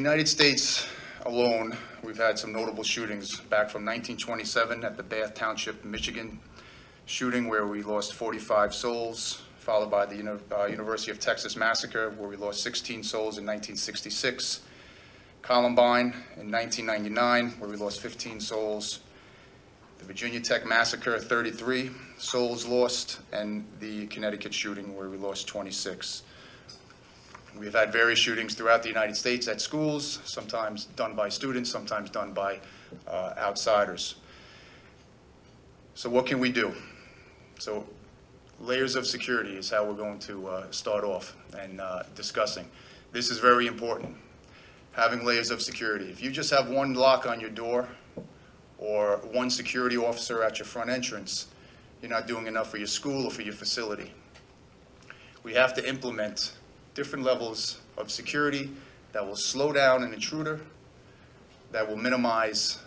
United States alone, we've had some notable shootings back from 1927 at the Bath Township, Michigan shooting where we lost 45 souls, followed by the University of Texas massacre where we lost 16 souls in 1966, Columbine in 1999 where we lost 15 souls, the Virginia Tech massacre, 33 souls lost, and the Connecticut shooting where we lost 26. We've had various shootings throughout the United States at schools, sometimes done by students, sometimes done by outsiders. So what can we do? So layers of security is how we're going to start off and discussing. This is very important, having layers of security. If you just have one lock on your door or one security officer at your front entrance, you're not doing enough for your school or for your facility. We have to implement different levels of security that will slow down an intruder, that will minimize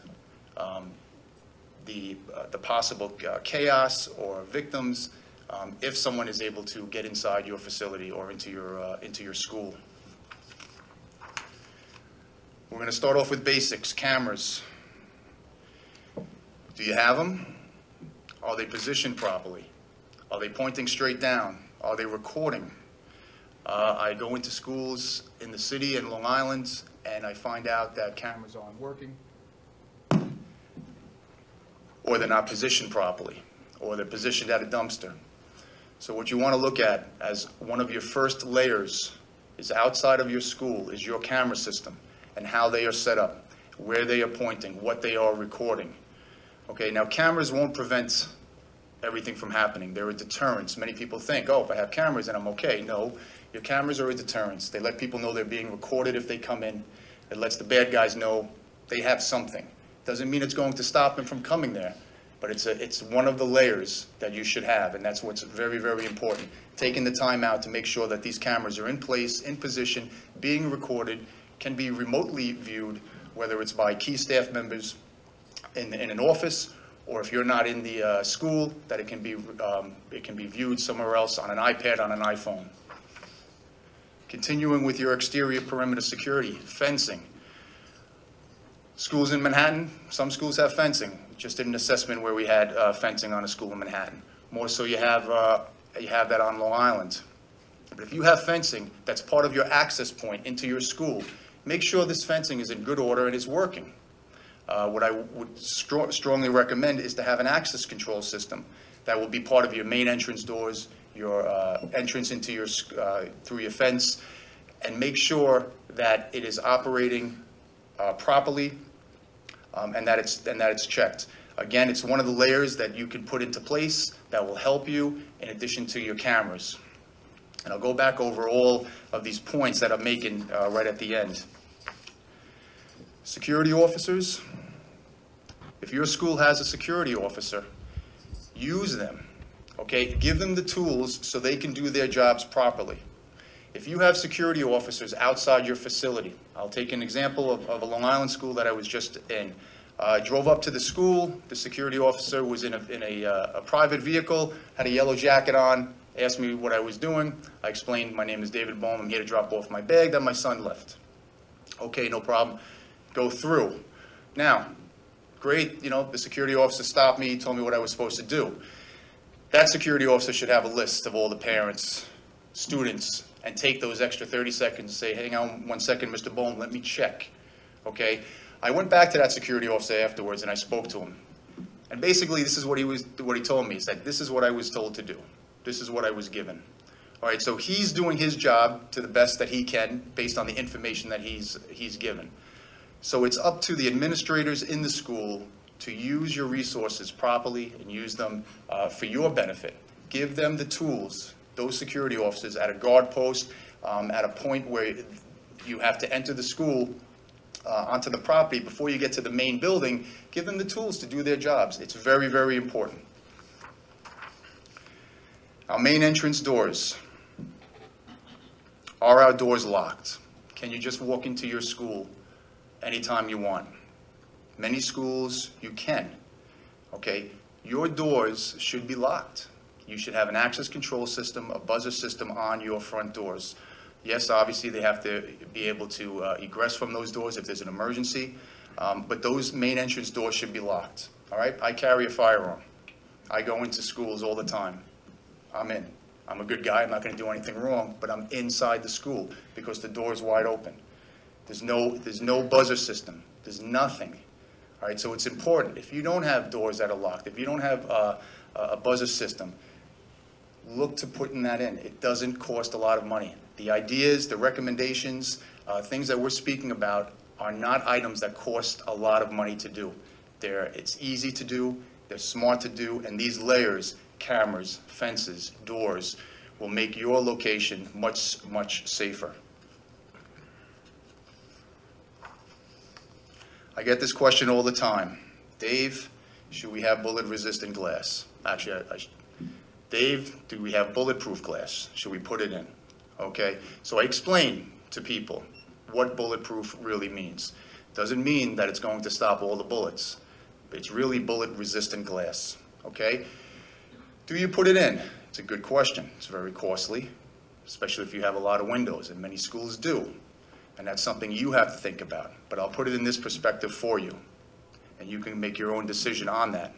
the possible chaos or victims if someone is able to get inside your facility or into your school. We're going to start off with basics. Cameras. Do you have them? Are they positioned properly? Are they pointing straight down? Are they recording? I go into schools in the city and Long Island, and I find out that cameras aren't working, or they're not positioned properly, or they're positioned at a dumpster. So what you want to look at as one of your first layers is outside of your school is your camera system and how they are set up, where they are pointing, what they are recording. Okay, now cameras won't prevent everything from happening. They're a deterrence. Many people think, oh, if I have cameras then I'm okay. No, your cameras are a deterrence. They let people know they're being recorded if they come in. It lets the bad guys know they have something. Doesn't mean it's going to stop them from coming there, but it's one of the layers that you should have, and that's what's very, very important. Taking the time out to make sure that these cameras are in place, in position, being recorded, can be remotely viewed, whether it's by key staff members in an office, or if you're not in the school, that it can be viewed somewhere else on an iPad, on an iPhone. Continuing with your exterior perimeter security, fencing. Schools in Manhattan, some schools have fencing. Just did an assessment where we had fencing on a school in Manhattan. More so you have that on Long Island. But if you have fencing that's part of your access point into your school, make sure this fencing is in good order and is working. What I would strongly recommend is to have an access control system that will be part of your main entrance doors, your entrance into your through your fence, and make sure that it is operating properly and that it's checked. Again, it's one of the layers that you can put into place that will help you in addition to your cameras. And I'll go back over all of these points that I'm making right at the end. Security officers. If your school has a security officer, use them. Okay, give them the tools so they can do their jobs properly. If you have security officers outside your facility, I'll take an example of a Long Island school that I was just in. I drove up to the school. The security officer was in a private vehicle, had a yellow jacket on, asked me what I was doing. I explained, my name is David Boehm. I'm here to drop off my bag that my son left. Okay, no problem. Go through. Now, great, the security officer stopped me, told me what I was supposed to do. That security officer should have a list of all the parents, students, and take those extra 30 seconds and say, hang on 1 second, Mr. Boehm, let me check. Okay? I went back to that security officer afterwards and I spoke to him. And basically this is what he told me. He said, this is what I was told to do. This is what I was given. All right, so he's doing his job to the best that he can based on the information that he's given. So it's up to the administrators in the school to use your resources properly and use them for your benefit. Give them the tools, those security officers at a guard post, at a point where you have to enter the school onto the property before you get to the main building. Give them the tools to do their jobs. It's very, very important. Our main entrance doors. Are our doors locked? Can you just walk into your school anytime you want? Many schools, you can. Okay? Your doors should be locked. You should have an access control system, a buzzer system on your front doors. Yes, obviously they have to be able to egress from those doors if there's an emergency, but those main entrance doors should be locked, all right? I carry a firearm. I go into schools all the time. I'm in. I'm a good guy, I'm not gonna do anything wrong, but I'm inside the school because the door is wide open. There's no buzzer system, there's nothing, all right? So it's important, if you don't have doors that are locked, if you don't have a buzzer system, look to putting that in. It doesn't cost a lot of money. The ideas, the recommendations, things that we're speaking about are not items that cost a lot of money to do. It's easy to do, they're smart to do, and these layers, cameras, fences, doors, will make your location much, much safer. I get this question all the time. Dave, should we have bullet-resistant glass? Actually, Dave, do we have bulletproof glass? Should we put it in? Okay, so I explain to people what bulletproof really means. Doesn't mean that it's going to stop all the bullets. It's really bullet-resistant glass, okay? Do you put it in? It's a good question. It's very costly, especially if you have a lot of windows, and many schools do. And that's something you have to think about. But I'll put it in this perspective for you, and you can make your own decision on that.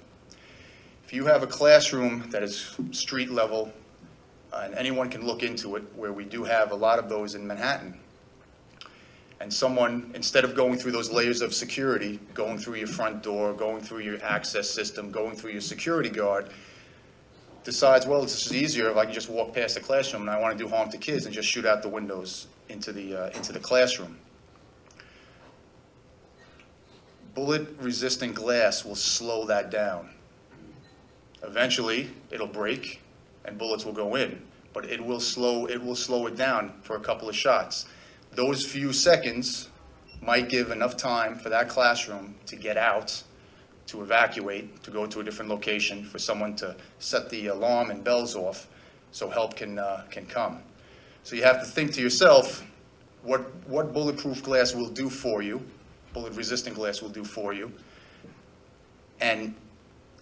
If you have a classroom that is street level, and anyone can look into it, where we do have a lot of those in Manhattan, and someone, instead of going through those layers of security, going through your front door, going through your access system, going through your security guard, decides, well, this is easier if I can just walk past the classroom and I want to do harm to kids and just shoot out the windows into the classroom. Bullet-resistant glass will slow that down. Eventually, it'll break and bullets will go in, but it will slow it down for a couple of shots. Those few seconds might give enough time for that classroom to get out, to evacuate, to go to a different location, for someone to set the alarm and bells off so help can come. So you have to think to yourself what bulletproof glass will do for you, bullet-resistant glass will do for you, and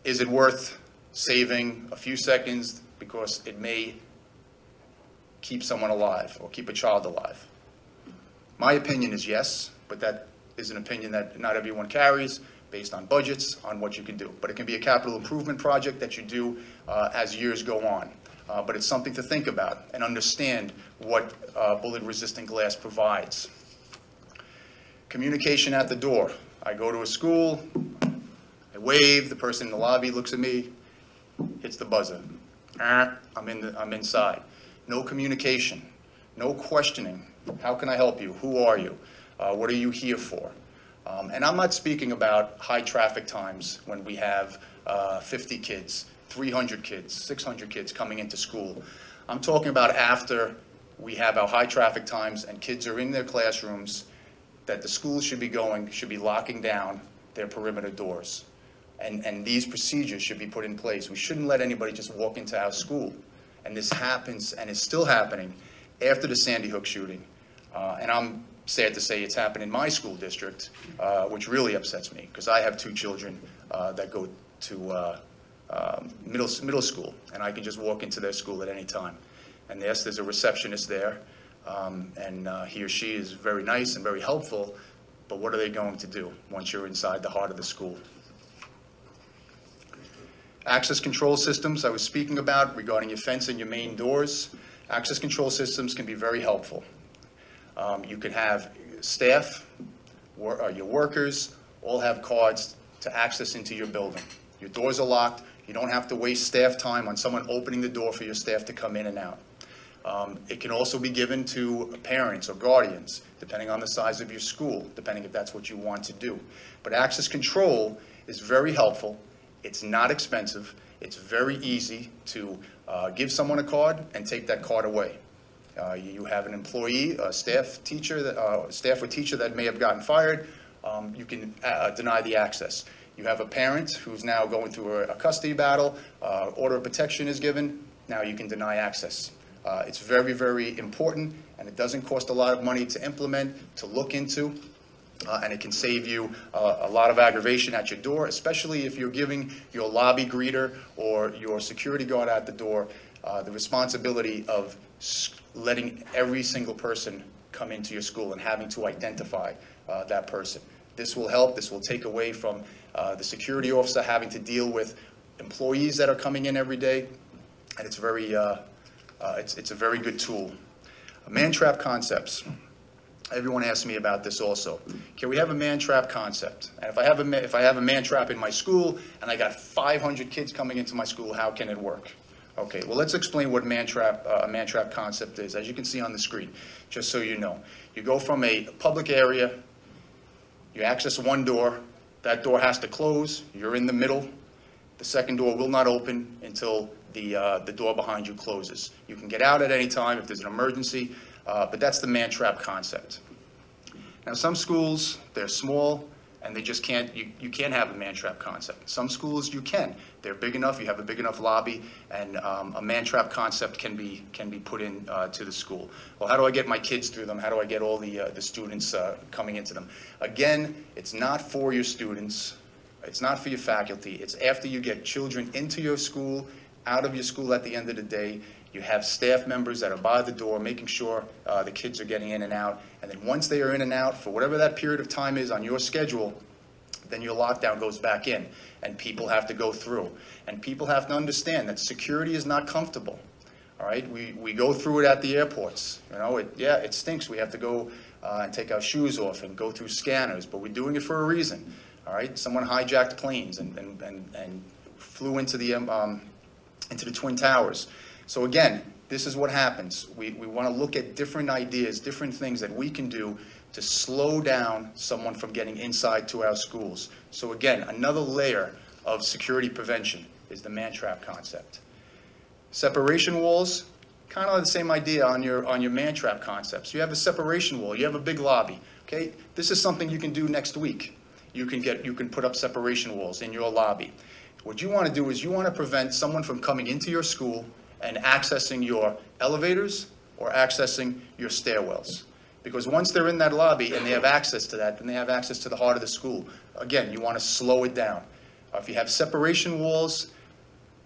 is it worth saving a few seconds because it may keep someone alive or keep a child alive? My opinion is yes, but that is an opinion that not everyone carries based on budgets, on what you can do. But it can be a capital improvement project that you do as years go on. But it's something to think about and understand what bullet-resistant glass provides. Communication at the door. I go to a school, I wave, the person in the lobby looks at me, hits the buzzer. I'm inside. No communication, no questioning. How can I help you? Who are you? What are you here for? And I'm not speaking about high traffic times when we have 50 kids, 300 kids, 600 kids coming into school. I'm talking about after we have our high traffic times and kids are in their classrooms, that the schools should be locking down their perimeter doors. And these procedures should be put in place. We shouldn't let anybody just walk into our school. And this happens and is still happening after the Sandy Hook shooting. And I'm sad to say it's happened in my school district, which really upsets me because I have 2 children that go to middle school, and I can just walk into their school at any time. And yes, there's a receptionist there, and he or she is very nice and very helpful, but what are they going to do once you're inside the heart of the school? Access control systems I was speaking about regarding your fence and your main doors. Access control systems can be very helpful. You can have staff, your workers, all have cards to access into your building. Your doors are locked. You don't have to waste staff time on someone opening the door for your staff to come in and out. It can also be given to parents or guardians, depending on the size of your school, depending if that's what you want to do. But access control is very helpful. It's not expensive. It's very easy to give someone a card and take that card away. You have an employee, a staff or teacher that may have gotten fired, you can deny the access. You have a parent who's now going through a custody battle, order of protection is given, now you can deny access. It's very, very important, and it doesn't cost a lot of money to implement, to look into, and it can save you a lot of aggravation at your door, especially if you're giving your lobby greeter or your security guard at the door the responsibility of letting every single person come into your school and having to identify that person. This will help. This will take away from the security officer having to deal with employees that are coming in every day, and it's it's a very good tool. Man-trap concepts. Everyone asks me about this also. Can we have a man-trap concept? And if I have a man-trap in my school and I got 500 kids coming into my school, how can it work? Okay, well, let's explain what a man-trap concept is, as you can see on the screen, just so you know. You go from a public area, you access one door, that door has to close, you're in the middle, the second door will not open until the door behind you closes. You can get out at any time if there's an emergency, but that's the man-trap concept. Now, some schools, they're small, and they just can't, you can't have a man-trap concept. Some schools, you can. They're big enough, you have a big enough lobby, and a man-trap concept can be put in to the school. Well, how do I get my kids through them? How do I get all the students coming into them? Again, it's not for your students. It's not for your faculty. It's after you get children into your school, out of your school at the end of the day. You have staff members that are by the door making sure the kids are getting in and out. And then once they are in and out, for whatever that period of time is on your schedule, then your lockdown goes back in and people have to go through. And people have to understand that security is not comfortable. All right, we go through it at the airports. You know, it stinks. We have to go and take our shoes off and go through scanners, but we're doing it for a reason. All right, someone hijacked planes and flew into the Twin Towers. So again, this is what happens. We want to look at different ideas, different things that we can do to slow down someone from getting inside to our schools. So again, another layer of security prevention is the man-trap concept. Separation walls, kind of the same idea on your man-trap concepts. You have a separation wall, you have a big lobby, okay? This is something you can do next week. You can put up separation walls in your lobby. What you want to do is you want to prevent someone from coming into your school and accessing your elevators or accessing your stairwells. Because once they're in that lobby and they have access to that, then they have access to the heart of the school. Again, you want to slow it down. If you have separation walls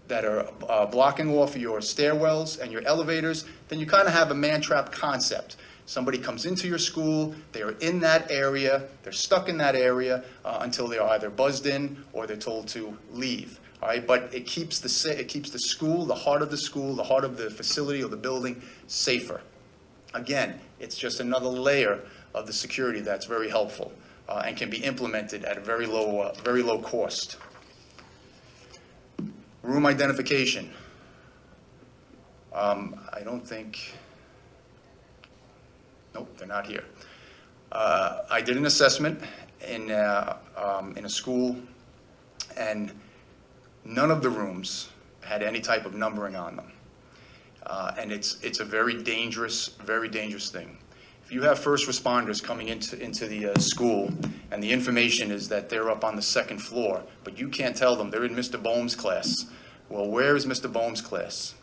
that are blocking off your stairwells and your elevators, then you kind of have a man-trap concept. Somebody comes into your school, they are in that area, they're stuck in that area until they're either buzzed in or they're told to leave. All right, but it keeps the school, the heart of the facility or the building safer. Again, it's just another layer of the security that's very helpful and can be implemented at a very low cost. Room identification. I don't think. Nope, they're not here. I did an assessment in a school, and none of the rooms had any type of numbering on them. And it's a very dangerous thing. If you have first responders coming into the school and the information is that they're up on the second floor, but you can't tell them they're in Mr. Boehm's class. Well, where is Mr. Boehm's class?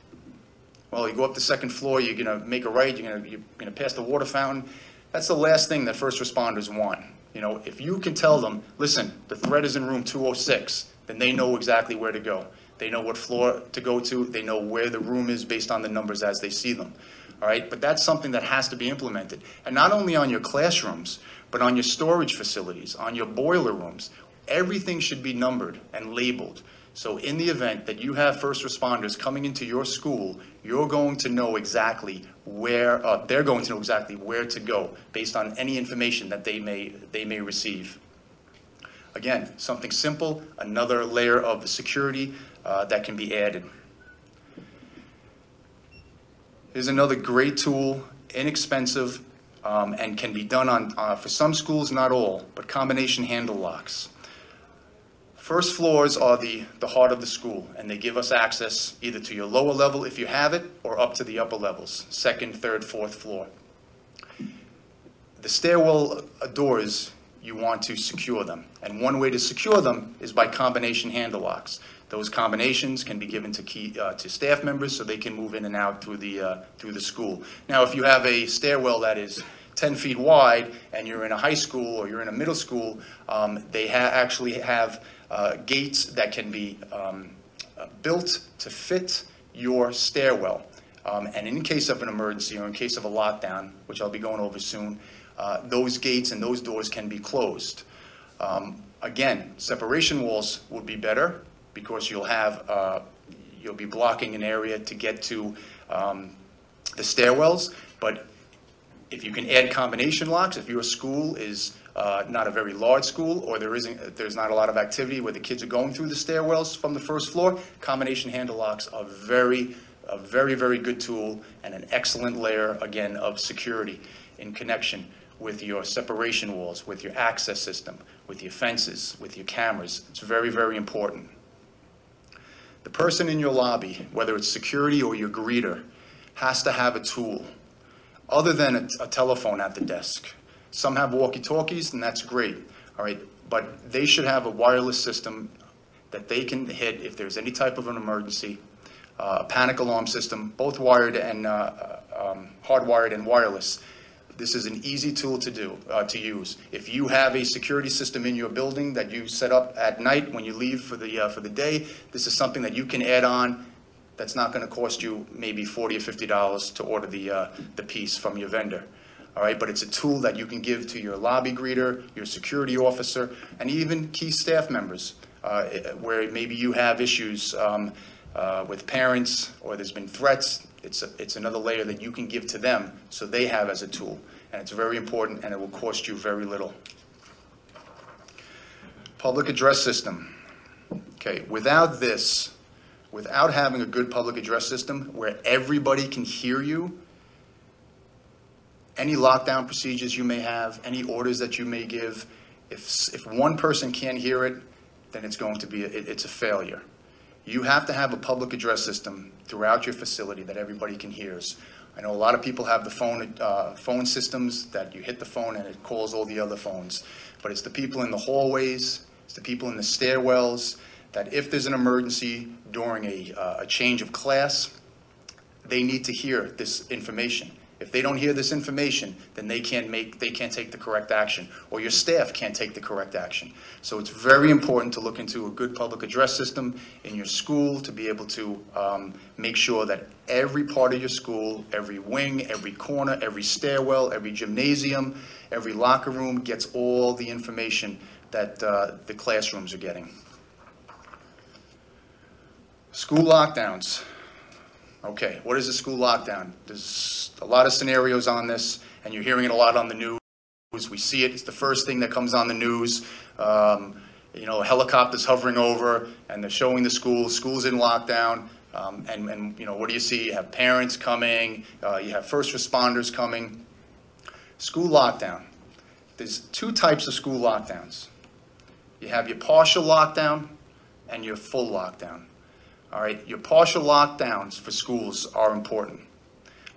Well, you go up the second floor, you're going to make a right, you're going to pass the water fountain. That's the last thing that first responders want. You know, if you can tell them, listen, the threat is in room 206, then they know exactly where to go. They know what floor to go to. They know where the room is based on the numbers as they see them. All right, but that's something that has to be implemented. And not only on your classrooms, but on your storage facilities, on your boiler rooms. Everything should be numbered and labeled. So in the event that you have first responders coming into your school, you're going to know exactly where, they're going to know exactly where to go based on any information that they may receive. Again, something simple, another layer of the security that can be added. Here's another great tool, inexpensive, and can be done on, for some schools, not all, but combination handle locks. First floors are the heart of the school, and they give us access either to your lower level if you have it, or up to the upper levels, second, third, fourth floor. The stairwell doors, you want to secure them, and one way to secure them is by combination handle locks. Those combinations can be given to staff members so they can move in and out through the school. Now, if you have a stairwell that is 10 feet wide and you're in a high school or you're in a middle school, they actually have gates that can be built to fit your stairwell. And in case of an emergency or in case of a lockdown, which I'll be going over soon, those gates and those doors can be closed. Again, separation walls would be better because you'll be blocking an area to get to the stairwells. But if you can add combination locks, if your school is not a very large school, or there's not a lot of activity where the kids are going through the stairwells from the first floor, combination handle locks are a very, very good tool and an excellent layer, again, of security in connection with your separation walls, with your access system, with your fences, with your cameras. It's very, very important. The person in your lobby, whether it's security or your greeter, has to have a tool other than a telephone at the desk. Some have walkie-talkies, and that's great, all right? But they should have a wireless system that they can hit if there's any type of an emergency, a panic alarm system, both wired and hardwired and wireless. This is an easy tool to use. If you have a security system in your building that you set up at night when you leave for the day, this is something that you can add on. That's not going to cost you maybe $40 or $50 to order the piece from your vendor. All right, but it's a tool that you can give to your lobby greeter, your security officer, and even key staff members, where maybe you have issues with parents or there's been threats. It's another layer that you can give to them so they have as a tool. And it's very important, and it will cost you very little. Public address system. Okay, without this, without having a good public address system where everybody can hear you, any lockdown procedures you may have, any orders that you may give, if one person can't hear it, then it's going to be it's a failure. You have to have a public address system throughout your facility that everybody can hear. I know a lot of people have the phone systems that you hit the phone and it calls all the other phones, but it's the people in the hallways, it's the people in the stairwells, that if there's an emergency during a change of class, they need to hear this information. If they don't hear this information, then they can't take the correct action, or your staff can't take the correct action. So it's very important to look into a good public address system in your school to be able to make sure that every part of your school, every wing, every corner, every stairwell, every gymnasium, every locker room gets all the information that the classrooms are getting. School lockdowns. Okay, what is a school lockdown? There's a lot of scenarios on this, and you're hearing it a lot on the news. We see it. It's the first thing that comes on the news. You know, helicopters hovering over, and they're showing the school's in lockdown. And you know, what do you see? You have parents coming. You have first responders coming. School lockdown. There's two types of school lockdowns. You have your partial lockdown and your full lockdown. All right, your partial lockdowns for schools are important.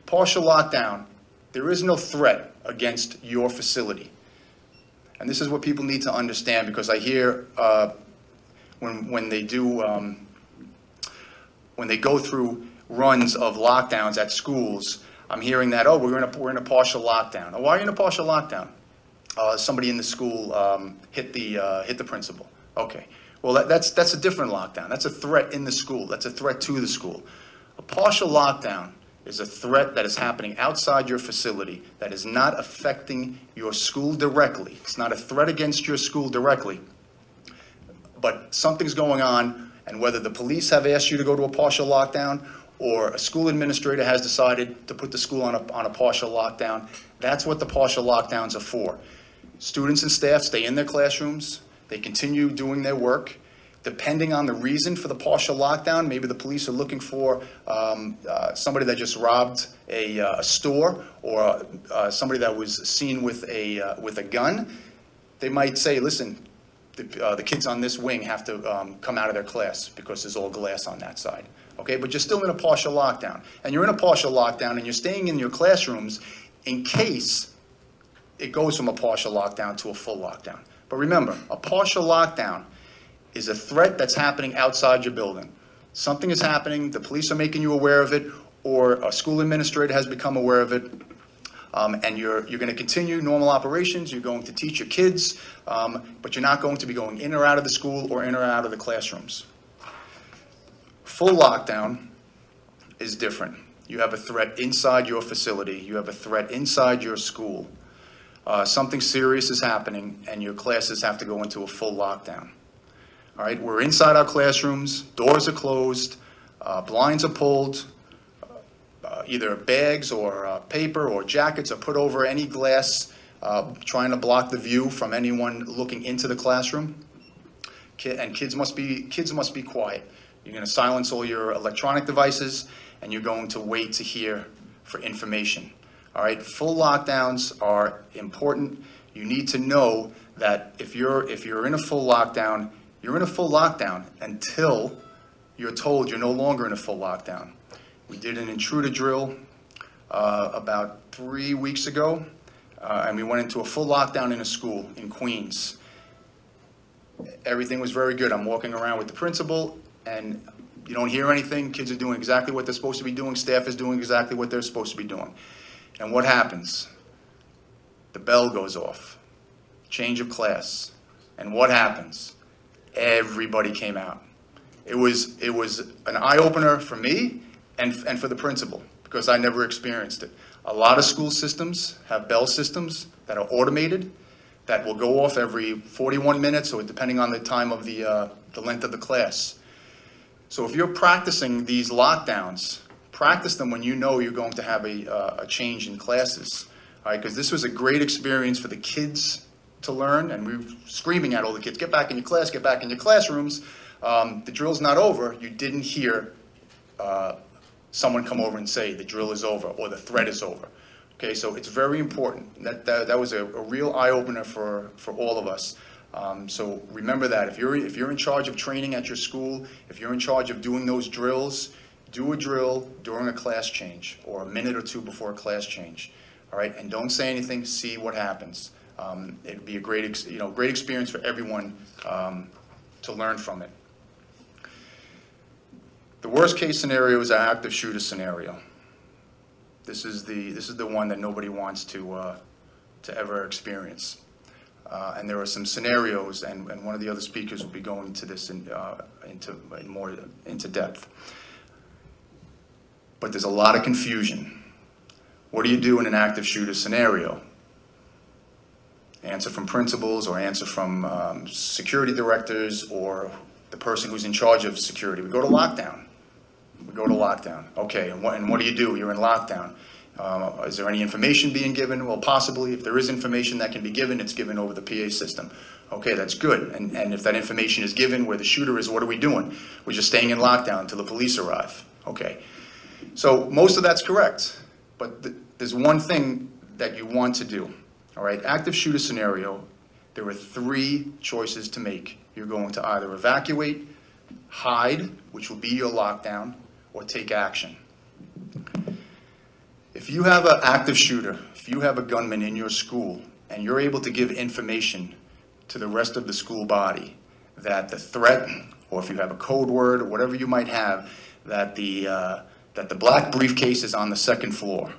Partial lockdown, there is no threat against your facility. And this is what people need to understand, because I hear when they go through runs of lockdowns at schools, I'm hearing that, oh, we're in a partial lockdown. Oh, why are you in a partial lockdown? Somebody in the school hit the principal. Okay. Well, that's a different lockdown. That's a threat in the school. That's a threat to the school. A partial lockdown is a threat that is happening outside your facility that is not affecting your school directly. It's not a threat against your school directly, but something's going on, and whether the police have asked you to go to a partial lockdown or a school administrator has decided to put the school on a partial lockdown, that's what the partial lockdowns are for. Students and staff stay in their classrooms. They continue doing their work. Depending on the reason for the partial lockdown, maybe the police are looking for somebody that just robbed a store, or somebody that was seen with a gun. They might say, listen, the kids on this wing have to come out of their class because there's all glass on that side. Okay, but you're still in a partial lockdown. And you're in a partial lockdown and you're staying in your classrooms in case it goes from a partial lockdown to a full lockdown. But remember, a partial lockdown is a threat that's happening outside your building. Something is happening, the police are making you aware of it, or a school administrator has become aware of it, and you're going to continue normal operations. You're going to teach your kids, but you're not going to be going in or out of the school or in or out of the classrooms. Full lockdown is different. You have a threat inside your facility. You have a threat inside your school. Something serious is happening, and your classes have to go into a full lockdown. All right, we're inside our classrooms, doors are closed, blinds are pulled, either bags or paper or jackets are put over any glass, trying to block the view from anyone looking into the classroom. And kids must be quiet. You're going to silence all your electronic devices, and you're going to wait to hear for information. All right, full lockdowns are important. You need to know that if you're in a full lockdown, you're in a full lockdown until you're told you're no longer in a full lockdown. We did an intruder drill about 3 weeks ago, and we went into a full lockdown in a school in Queens. Everything was very good. I'm walking around with the principal, and you don't hear anything. Kids are doing exactly what they're supposed to be doing. Staff is doing exactly what they're supposed to be doing. And what happens? The bell goes off. Change of class. And what happens? Everybody came out. It was an eye-opener for me and for the principal, because I never experienced it. A lot of school systems have bell systems that are automated, that will go off every 41 minutes, or depending on the time of the length of the class. So if you're practicing these lockdowns, practice them when you know you're going to have a change in classes, all right? Because this was a great experience for the kids to learn, and we were screaming at all the kids, get back in your class, get back in your classrooms. The drill's not over. You didn't hear someone come over and say the drill is over or the threat is over. Okay, so it's very important. That was a real eye-opener for all of us. So remember that. If you're in charge of training at your school, if you're in charge of doing those drills, do a drill during a class change or a minute or two before a class change. All right, and don't say anything. See what happens. It'd be a great experience for everyone to learn from it. The worst case scenario is an active shooter scenario. This is the one that nobody wants to ever experience. And there are some scenarios, and one of the other speakers will be going into this more into depth. But there's a lot of confusion. What do you do in an active shooter scenario? Answer from principals or answer from security directors or the person who's in charge of security. We go to lockdown. We go to lockdown. Okay, and what do you do? You're in lockdown. Is there any information being given? Well, possibly. If there is information that can be given, it's given over the PA system. Okay, that's good. And if that information is given where the shooter is, what are we doing? We're just staying in lockdown until the police arrive. Okay. So most of that's correct. But there's one thing that you want to do. All right, active shooter scenario, there are 3 choices to make. You're going to either evacuate, hide, which will be your lockdown, or take action. If you have an active shooter, if you have a gunman in your school, and you're able to give information to the rest of the school body that the threat, or if you have a code word, or whatever you might have, that the black briefcase is on the 2nd floor.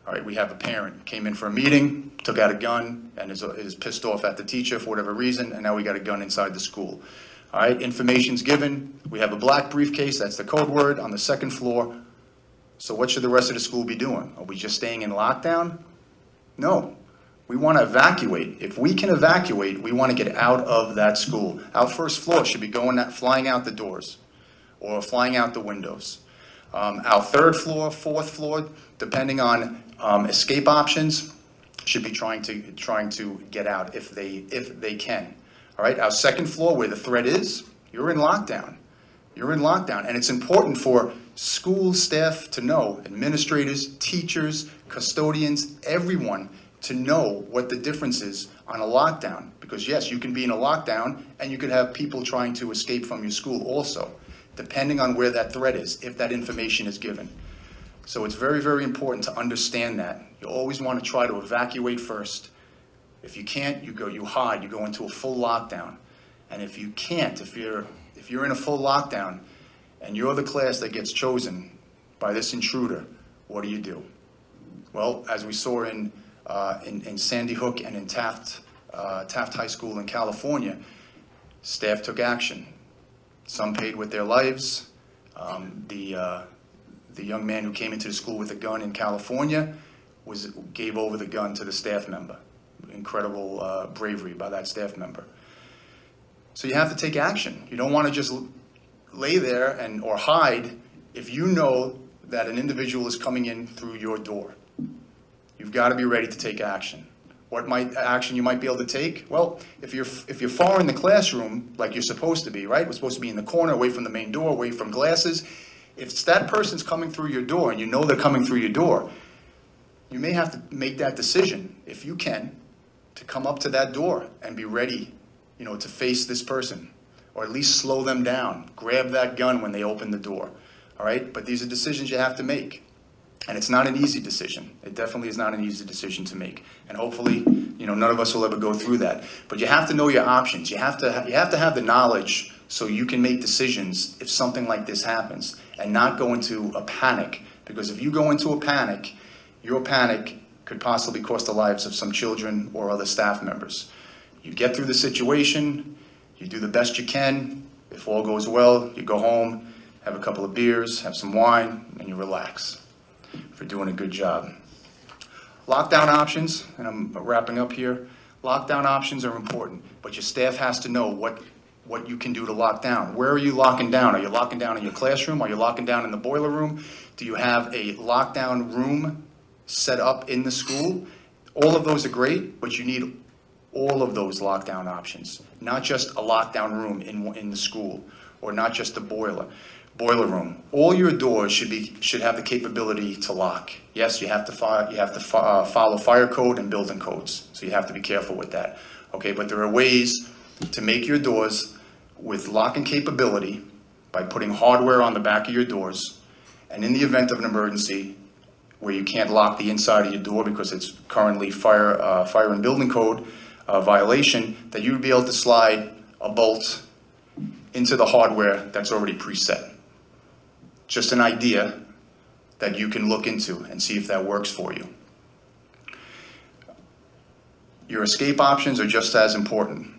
All right, we have a parent, came in for a meeting, took out a gun, and is pissed off at the teacher for whatever reason, and now we got a gun inside the school. All right, information's given. We have a black briefcase, that's the code word, on the 2nd floor. So what should the rest of the school be doing? Are we just staying in lockdown? No. We want to evacuate. If we can evacuate, we want to get out of that school. Our 1st floor should be flying out the doors or flying out the windows. Our 3rd floor, 4th floor, depending on escape options, should be trying to get out if they can. All right, our 2nd floor, where the threat is, you're in lockdown. You're in lockdown, and it's important for school staff to know, administrators, teachers, custodians, everyone to know what the difference is on a lockdown. Because yes, you can be in a lockdown, and you could have people trying to escape from your school also, depending on where that threat is, if that information is given. So it's very, very important to understand that. You always want to try to evacuate first. If you can't, you hide, you go into a full lockdown. And if you can't, if you're in a full lockdown and you're the class that gets chosen by this intruder, what do you do? Well, as we saw in Sandy Hook and in Taft High School in California, staff took action. Some paid with their lives. The the young man who came into the school with a gun in California gave over the gun to the staff member. Incredible bravery by that staff member. So you have to take action. You don't want to just lay there or hide if you know that an individual is coming in through your door. You've got to be ready to take action. What action you might be able to take? Well, if you're far in the classroom, like you're supposed to be, right? We're supposed to be in the corner, away from the main door, away from glasses. If that person's coming through your door and you know they're coming through your door, you may have to make that decision, if you can, to come up to that door and be ready, to face this person, or at least slow them down. Grab that gun when they open the door, all right? But these are decisions you have to make. And it's not an easy decision. It definitely is not an easy decision to make. And hopefully, none of us will ever go through that. But you have to know your options. You have to have the knowledge so you can make decisions if something like this happens, and not go into a panic. Because if you go into a panic, your panic could possibly cost the lives of some children or other staff members. You get through the situation, you do the best you can. If all goes well, you go home, have a couple of beers, have some wine, and you relax for doing a good job. Lockdown options, and I'm wrapping up here. Lockdown options are important, but your staff has to know what you can do to lock down. Where are you locking down? Are you locking down in your classroom? Are you locking down in the boiler room? Do you have a lockdown room set up in the school? All of those are great, but you need all of those lockdown options, not just a lockdown room in the school, or not just the boiler room. All your doors should have the capability to lock. Yes, you have to follow fire code and building codes, so you have to be careful with that. Okay, but there are ways to make your doors with locking capability by putting hardware on the back of your doors, and in the event of an emergency where you can't lock the inside of your door because it's currently fire and building code violation, that you would be able to slide a bolt into the hardware that's already preset. Just an idea that you can look into and see if that works for you. Your escape options are just as important.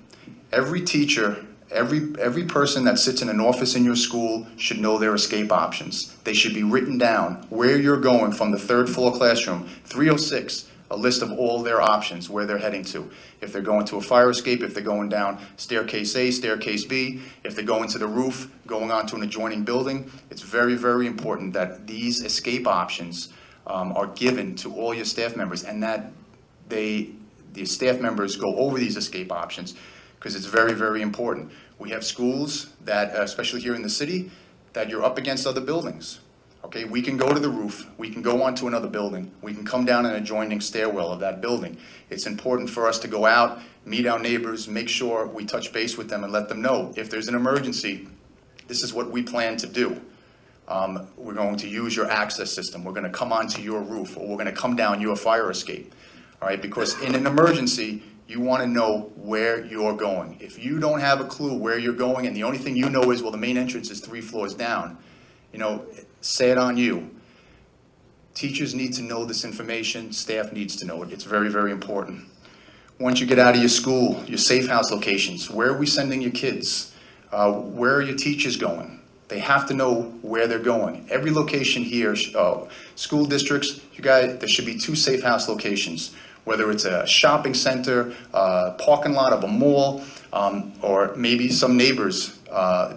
Every teacher, every person that sits in an office in your school should know their escape options. They should be written down where you're going from the third floor classroom, 306, a list of all their options, where they're heading to. If they're going to a fire escape, if they're going down staircase A, staircase B, if they're going to the roof, going onto an adjoining building. It's very, very important that these escape options are given to all your staff members, and that the staff members go over these escape options, because it's very, very important. We have schools that, especially here in the city, that you're up against other buildings. Okay, we can go to the roof, we can go onto another building, we can come down an adjoining stairwell of that building. It's important for us to go out, meet our neighbors, make sure we touch base with them and let them know if there's an emergency, this is what we plan to do. We're going to use your access system, we're going to come onto your roof, or we're going to come down your fire escape. All right, because in an emergency, you want to know where you're going. If you don't have a clue where you're going and the only thing you know is, well, the main entrance is 3 floors down, say it on you. Teachers need to know this information, staff needs to know it. It's very, very important. Once you get out of your school, your safe house locations, where are we sending your kids? Where are your teachers going? They have to know where they're going. Every location here, school districts, you guys, there should be 2 safe house locations, whether it's a shopping center, parking lot of a mall, or maybe some neighbors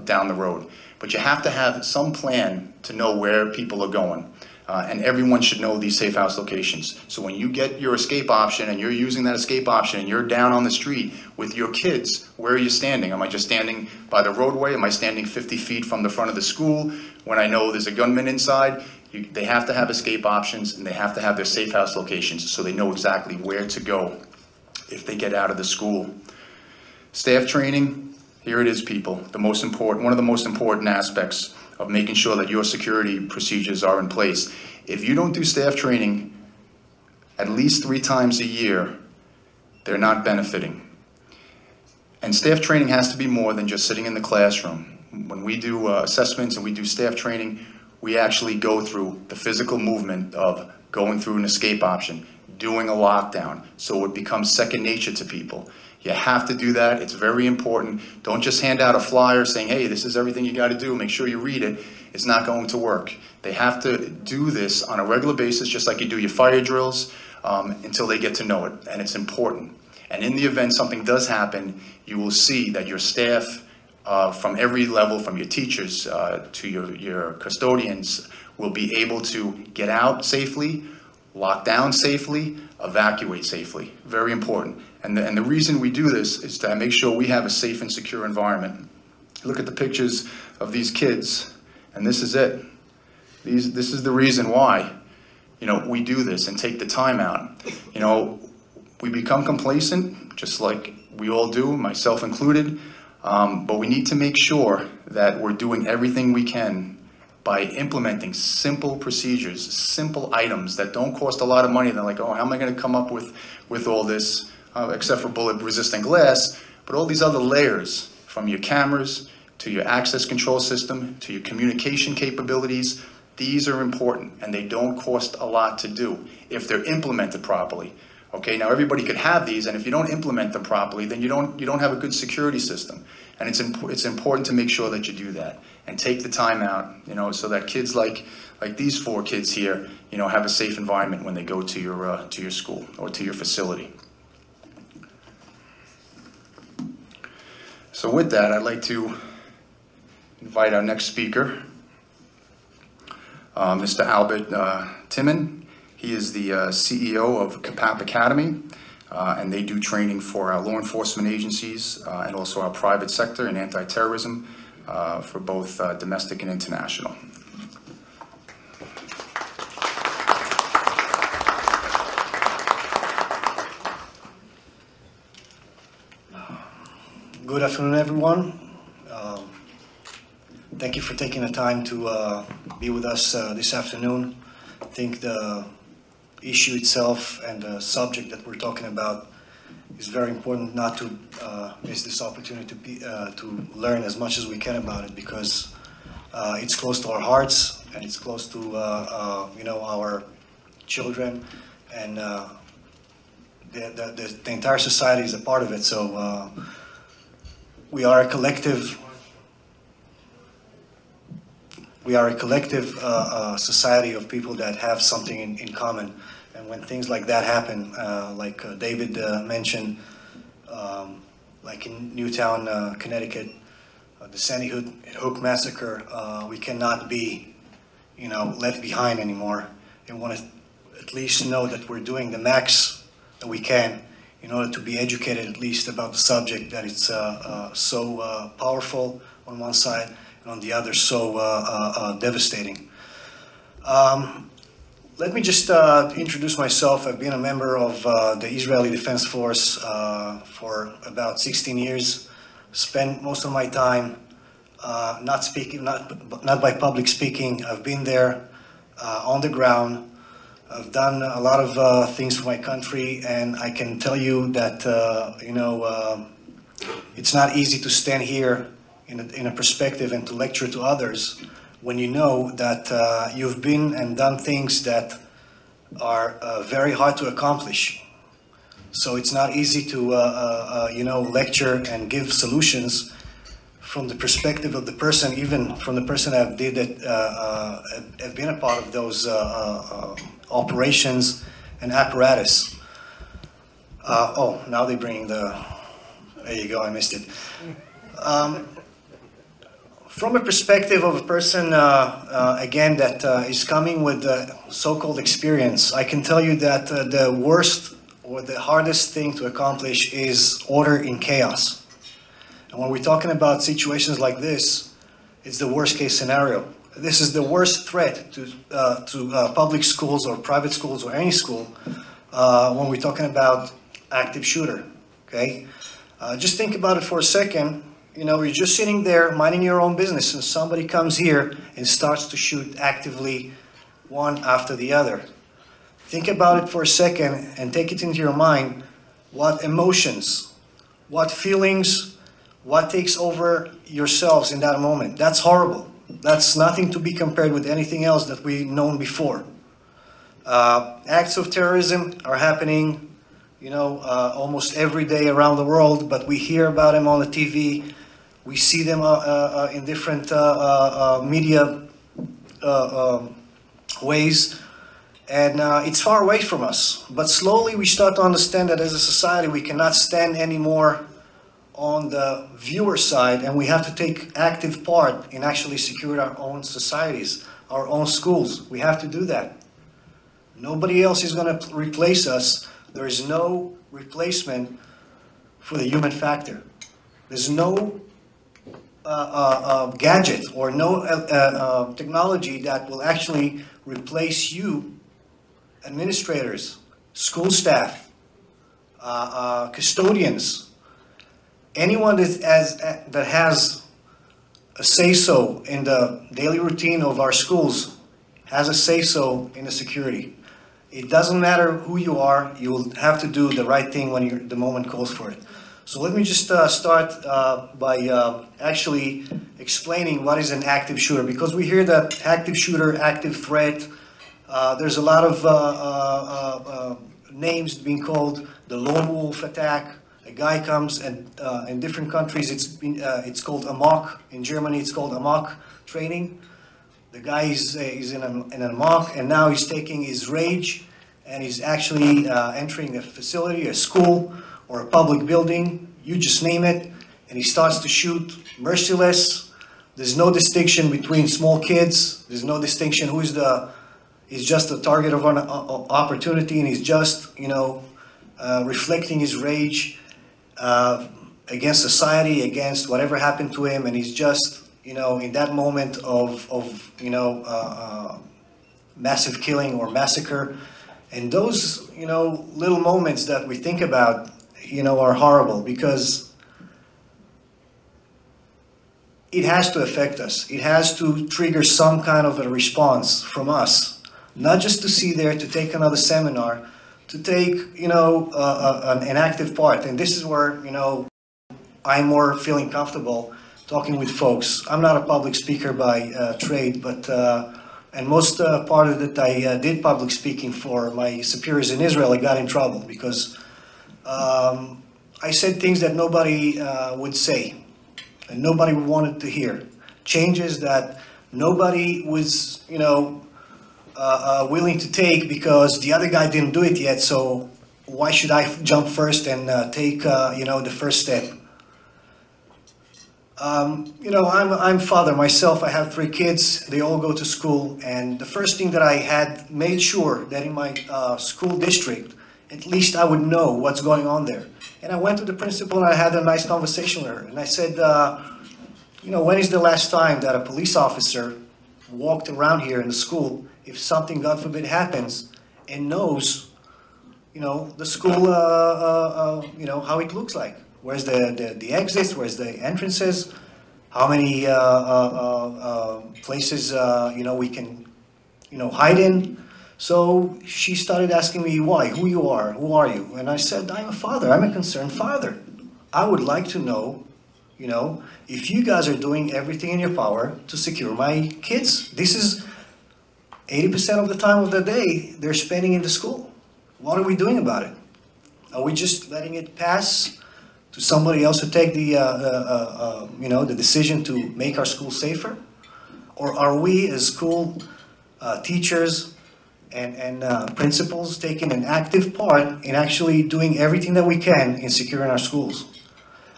down the road. But you have to have some plan to know where people are going. And everyone should know these safe house locations. So when you get your escape option and you're using that escape option and you're down on the street with your kids, where are you standing? Am I just standing by the roadway? Am I standing 50 feet from the front of the school? When I know there's a gunman inside, they have to have escape options, and they have to have their safe house locations so they know exactly where to go if they get out of the school. Staff training. Here it is, people. One of the most important aspects of making sure that your security procedures are in place. If you don't do staff training at least 3 times a year, they're not benefiting. And staff training has to be more than just sitting in the classroom. When we do assessments and we do staff training, we actually go through the physical movement of going through an escape option, doing a lockdown, so it becomes second nature to people. You have to do that. It's very important. Don't just hand out a flyer saying, hey, this is everything you got to do. Make sure you read it. is not going to work. They have to do this on a regular basis, just like you do your fire drills, until they get to know it, and it's important. And in the event something does happen, you will see that your staff, from every level, from your teachers to your custodians, will be able to get out safely, lock down safely, evacuate safely. Very important. And the reason we do this is to make sure we have a safe and secure environment. Look at the pictures of these kids, and this is it. This is the reason why, we do this and take the time out. We become complacent, just like we all do, myself included, but we need to make sure that we're doing everything we can by implementing simple procedures, simple items that don't cost a lot of money. They're like, oh, how am I going to come up with all this, except for bullet-resistant glass, but all these other layers, from your cameras to your access control system to your communication capabilities. These are important, and they don't cost a lot to do if they're implemented properly. Okay, now everybody could have these, and if you don't implement them properly, then you don't have a good security system. And it's important to make sure that you do that and take the time out, so that kids like these 4 kids here, have a safe environment when they go to your school or to your facility. So with that, I'd like to invite our next speaker, Mr. Albert Timens. He is the CEO of CAPAP Academy, and they do training for our law enforcement agencies and also our private sector in anti-terrorism for both domestic and international. Good afternoon, everyone. Thank you for taking the time to be with us this afternoon. I think the issue itself and the subject that we're talking about is very important, not to miss this opportunity to learn as much as we can about it, because it's close to our hearts and it's close to our children, and the entire society is a part of it. So we are a collective. We are a collective society of people that have something in common. And when things like that happen, like David mentioned, like in Newtown, Connecticut, the Sandy Hook massacre, we cannot be, left behind anymore. And want to at least know that we're doing the max that we can in order to be educated at least about the subject, that it's so powerful on one side, and on the other so devastating. Let me just introduce myself. I've been a member of the Israeli Defense Force for about 16 years. Spent most of my time not by public speaking. I've been there on the ground. I've done a lot of things for my country, and I can tell you that it's not easy to stand here in a perspective and to lecture to others when you know that you've been and done things that are very hard to accomplish. So it's not easy to lecture and give solutions from the perspective of the person, even from the person that have been a part of those operations and apparatus. Oh, now they're bringing the, there you go, I missed it. From a perspective of a person, again, that is coming with so-called experience, I can tell you that the worst or the hardest thing to accomplish is order in chaos. And when we're talking about situations like this, it's the worst case scenario. This is the worst threat to public schools or private schools or any school when we're talking about active shooter, okay? Just think about it for a second. You're just sitting there minding your own business, and somebody comes here and starts to shoot actively one after the other. Think about it for a second and take it into your mind. What emotions, what feelings, what takes over yourselves in that moment? That's horrible. That's nothing to be compared with anything else that we've known before. Acts of terrorism are happening, almost every day around the world, but we hear about them on the TV. We see them in different media ways, and it's far away from us. But slowly we start to understand that as a society we cannot stand anymore on the viewer side, and we have to take active part in actually securing our own societies, our own schools. We have to do that. Nobody else is going to replace us. There is no replacement for the human factor. There's no gadget or no technology that will actually replace you, administrators, school staff, custodians, anyone that has a say-so in the daily routine of our schools has a say-so in the security. It doesn't matter who you are, you will have to do the right thing when the moment calls for it. So let me just start by actually explaining what is an active shooter, because we hear that active shooter, active threat, there's a lot of names being called the lone wolf attack. A guy comes, and in different countries it's called amok. In Germany it's called amok training. The guy is in an amok, and now he's taking his rage and he's actually entering a facility, a school, or a public building, you just name it, and he starts to shoot merciless. There's no distinction between small kids. There's no distinction who is he's just the target of an opportunity, and he's just, reflecting his rage against society, against whatever happened to him, and he's just, in that moment of massive killing or massacre. And those, little moments that we think about, are horrible, because it has to affect us. It has to trigger some kind of a response from us, not just to see there, to take another seminar, to take, an active part. And this is where, I'm more feeling comfortable talking with folks. I'm not a public speaker by trade, but and most part of it I did public speaking for my superiors in Israel. I got in trouble because I said things that nobody would say and nobody wanted to hear. Changes that nobody was, willing to take because the other guy didn't do it yet. So why should I jump first and take, the first step? I'm father myself. I have 3 kids. They all go to school. And the first thing that I had made sure that in my school district, at least I would know what's going on there. And I went to the principal and I had a nice conversation with her. And I said, when is the last time that a police officer walked around here in the school, if something, God forbid, happens, and knows, the school, how it looks like? Where's the exits? Where's the entrances? How many places we can hide in? So she started asking me why, who you are, who are you? And I said, I'm a father. I'm a concerned father. I would like to know, if you guys are doing everything in your power to secure my kids. This is 80% of the time of the day they're spending in the school. What are we doing about it? Are we just letting it pass to somebody else to take the decision to make our school safer? Or are we as school teachers and principals taking an active part in actually doing everything that we can in securing our schools?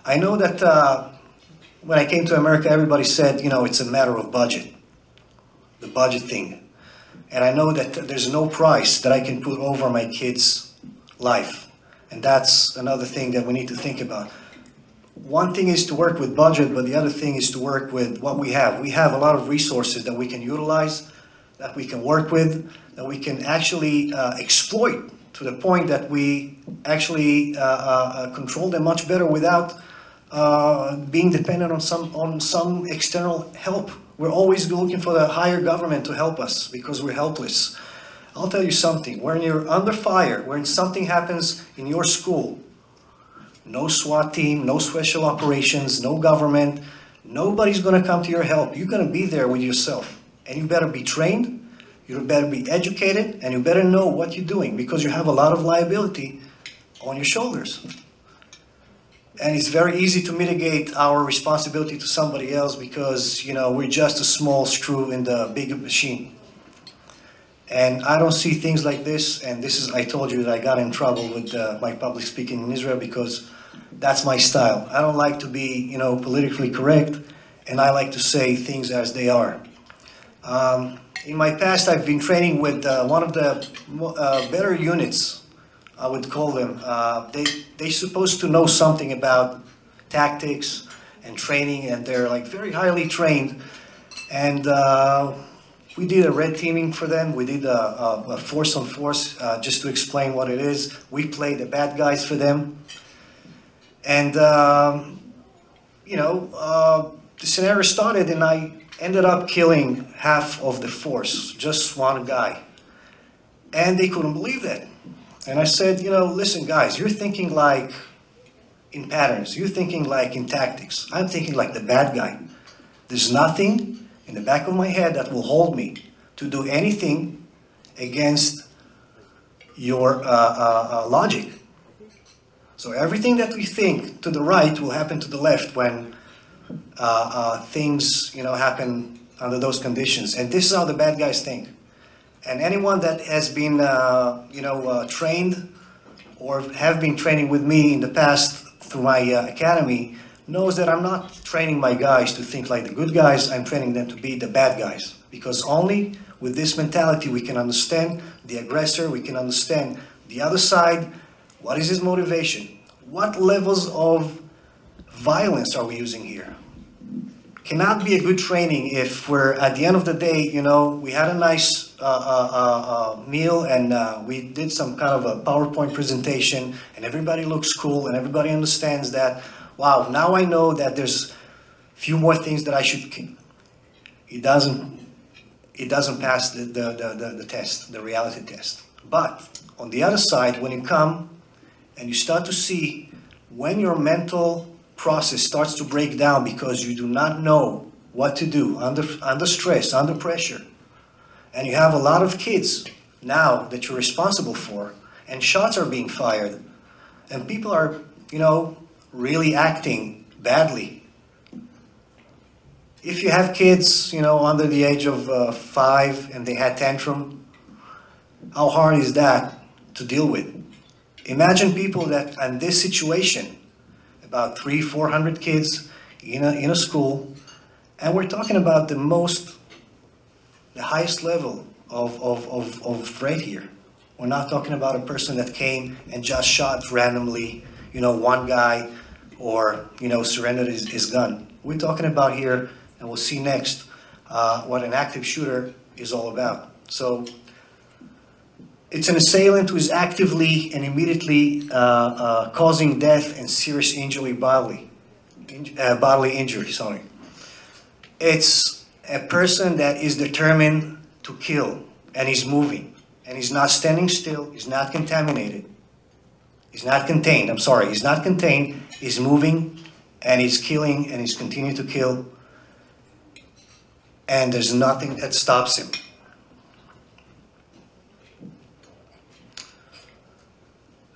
I know that when I came to America, everybody said, it's a matter of budget, the budget thing. And I know that there's no price that I can put over my kids' life. And that's another thing that we need to think about. One thing is to work with budget, but the other thing is to work with what we have. We have a lot of resources that we can utilize, that we can work with, that we can actually exploit to the point that we actually control them much better without being dependent on some external help. We're always looking for the higher government to help us because we're helpless. I'll tell you something, when you're under fire, when something happens in your school, no SWAT team, no special operations, no government, nobody's going to come to your help. You're going to be there with yourself. And you better be trained, you better be educated, and you better know what you're doing because you have a lot of liability on your shoulders. And it's very easy to mitigate our responsibility to somebody else because, you know, we're just a small screw in the big machine. And I don't see things like this, and this is, I told you that I got in trouble with my public speaking in Israel because that's my style. I don't like to be, you know, politically correct, and I like to say things as they are. In my past, I've been training with one of the better units, I would call them. They're supposed to know something about tactics and training, and they're like very highly trained. And we did a red teaming for them. We did a force on force just to explain what it is. We played the bad guys for them. And, you know, the scenario started and I ended up killing half of the force, just one guy. And they couldn't believe that. And I said, you know, listen guys, you're thinking like in patterns. You're thinking like in tactics. I'm thinking like the bad guy. There's nothing in the back of my head that will hold me to do anything against your logic. So everything that we think to the right will happen to the left when things, you know, happen under those conditions. And this is how the bad guys think. And anyone that has been, you know, trained or have been training with me in the past through my academy knows that I'm not training my guys to think like the good guys. I'm training them to be the bad guys. Because only with this mentality we can understand the aggressor, we can understand the other side. What is his motivation? What levels of violence are we using here? Cannot be a good training if we're, at the end of the day, you know, we had a nice meal and we did some kind of a PowerPoint presentation and everybody looks cool and everybody understands that, wow, now I know that there's a few more things that I should keep. It doesn't pass the test, the reality test. But on the other side, when you come and you start to see when your mental process starts to break down because you do not know what to do under stress, under pressure, and you have a lot of kids now that you're responsible for, and shots are being fired, and people are, you know, really acting badly. If you have kids, you know, under the age of 5 and they had tantrum, how hard is that to deal with? Imagine people that in this situation, about 300-400 kids in a school, and we're talking about the highest level of threat here. We're not talking about a person that came and just shot randomly, you know, one guy, or, you know, surrendered his gun. We're talking about here, and we'll see next, what an active shooter is all about. So it's an assailant who is actively and immediately causing death and serious injury, bodily injury, sorry. It's a person that is determined to kill, and he's moving, and he's not standing still, he's not contaminated. He's not contained, I'm sorry, he's not contained, he's moving, and he's killing, and he's continuing to kill, and there's nothing that stops him.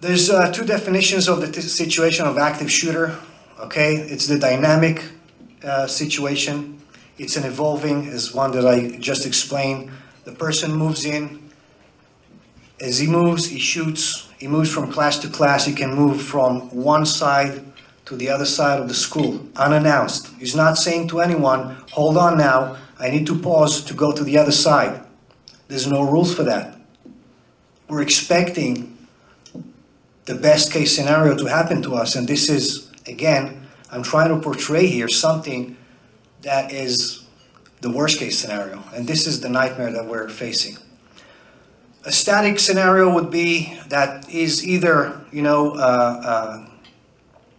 There's two definitions of the situation of active shooter, okay? It's the dynamic situation. It's an evolving, as one that I just explained. The person moves in. As he moves, he shoots. He moves from class to class. He can move from one side to the other side of the school, unannounced. He's not saying to anyone, hold on now, I need to pause to go to the other side. There's no rules for that. We're expecting the best case scenario to happen to us, and this is, again, I'm trying to portray here something that is the worst case scenario, and this is the nightmare that we're facing. A static scenario would be that is either, you know,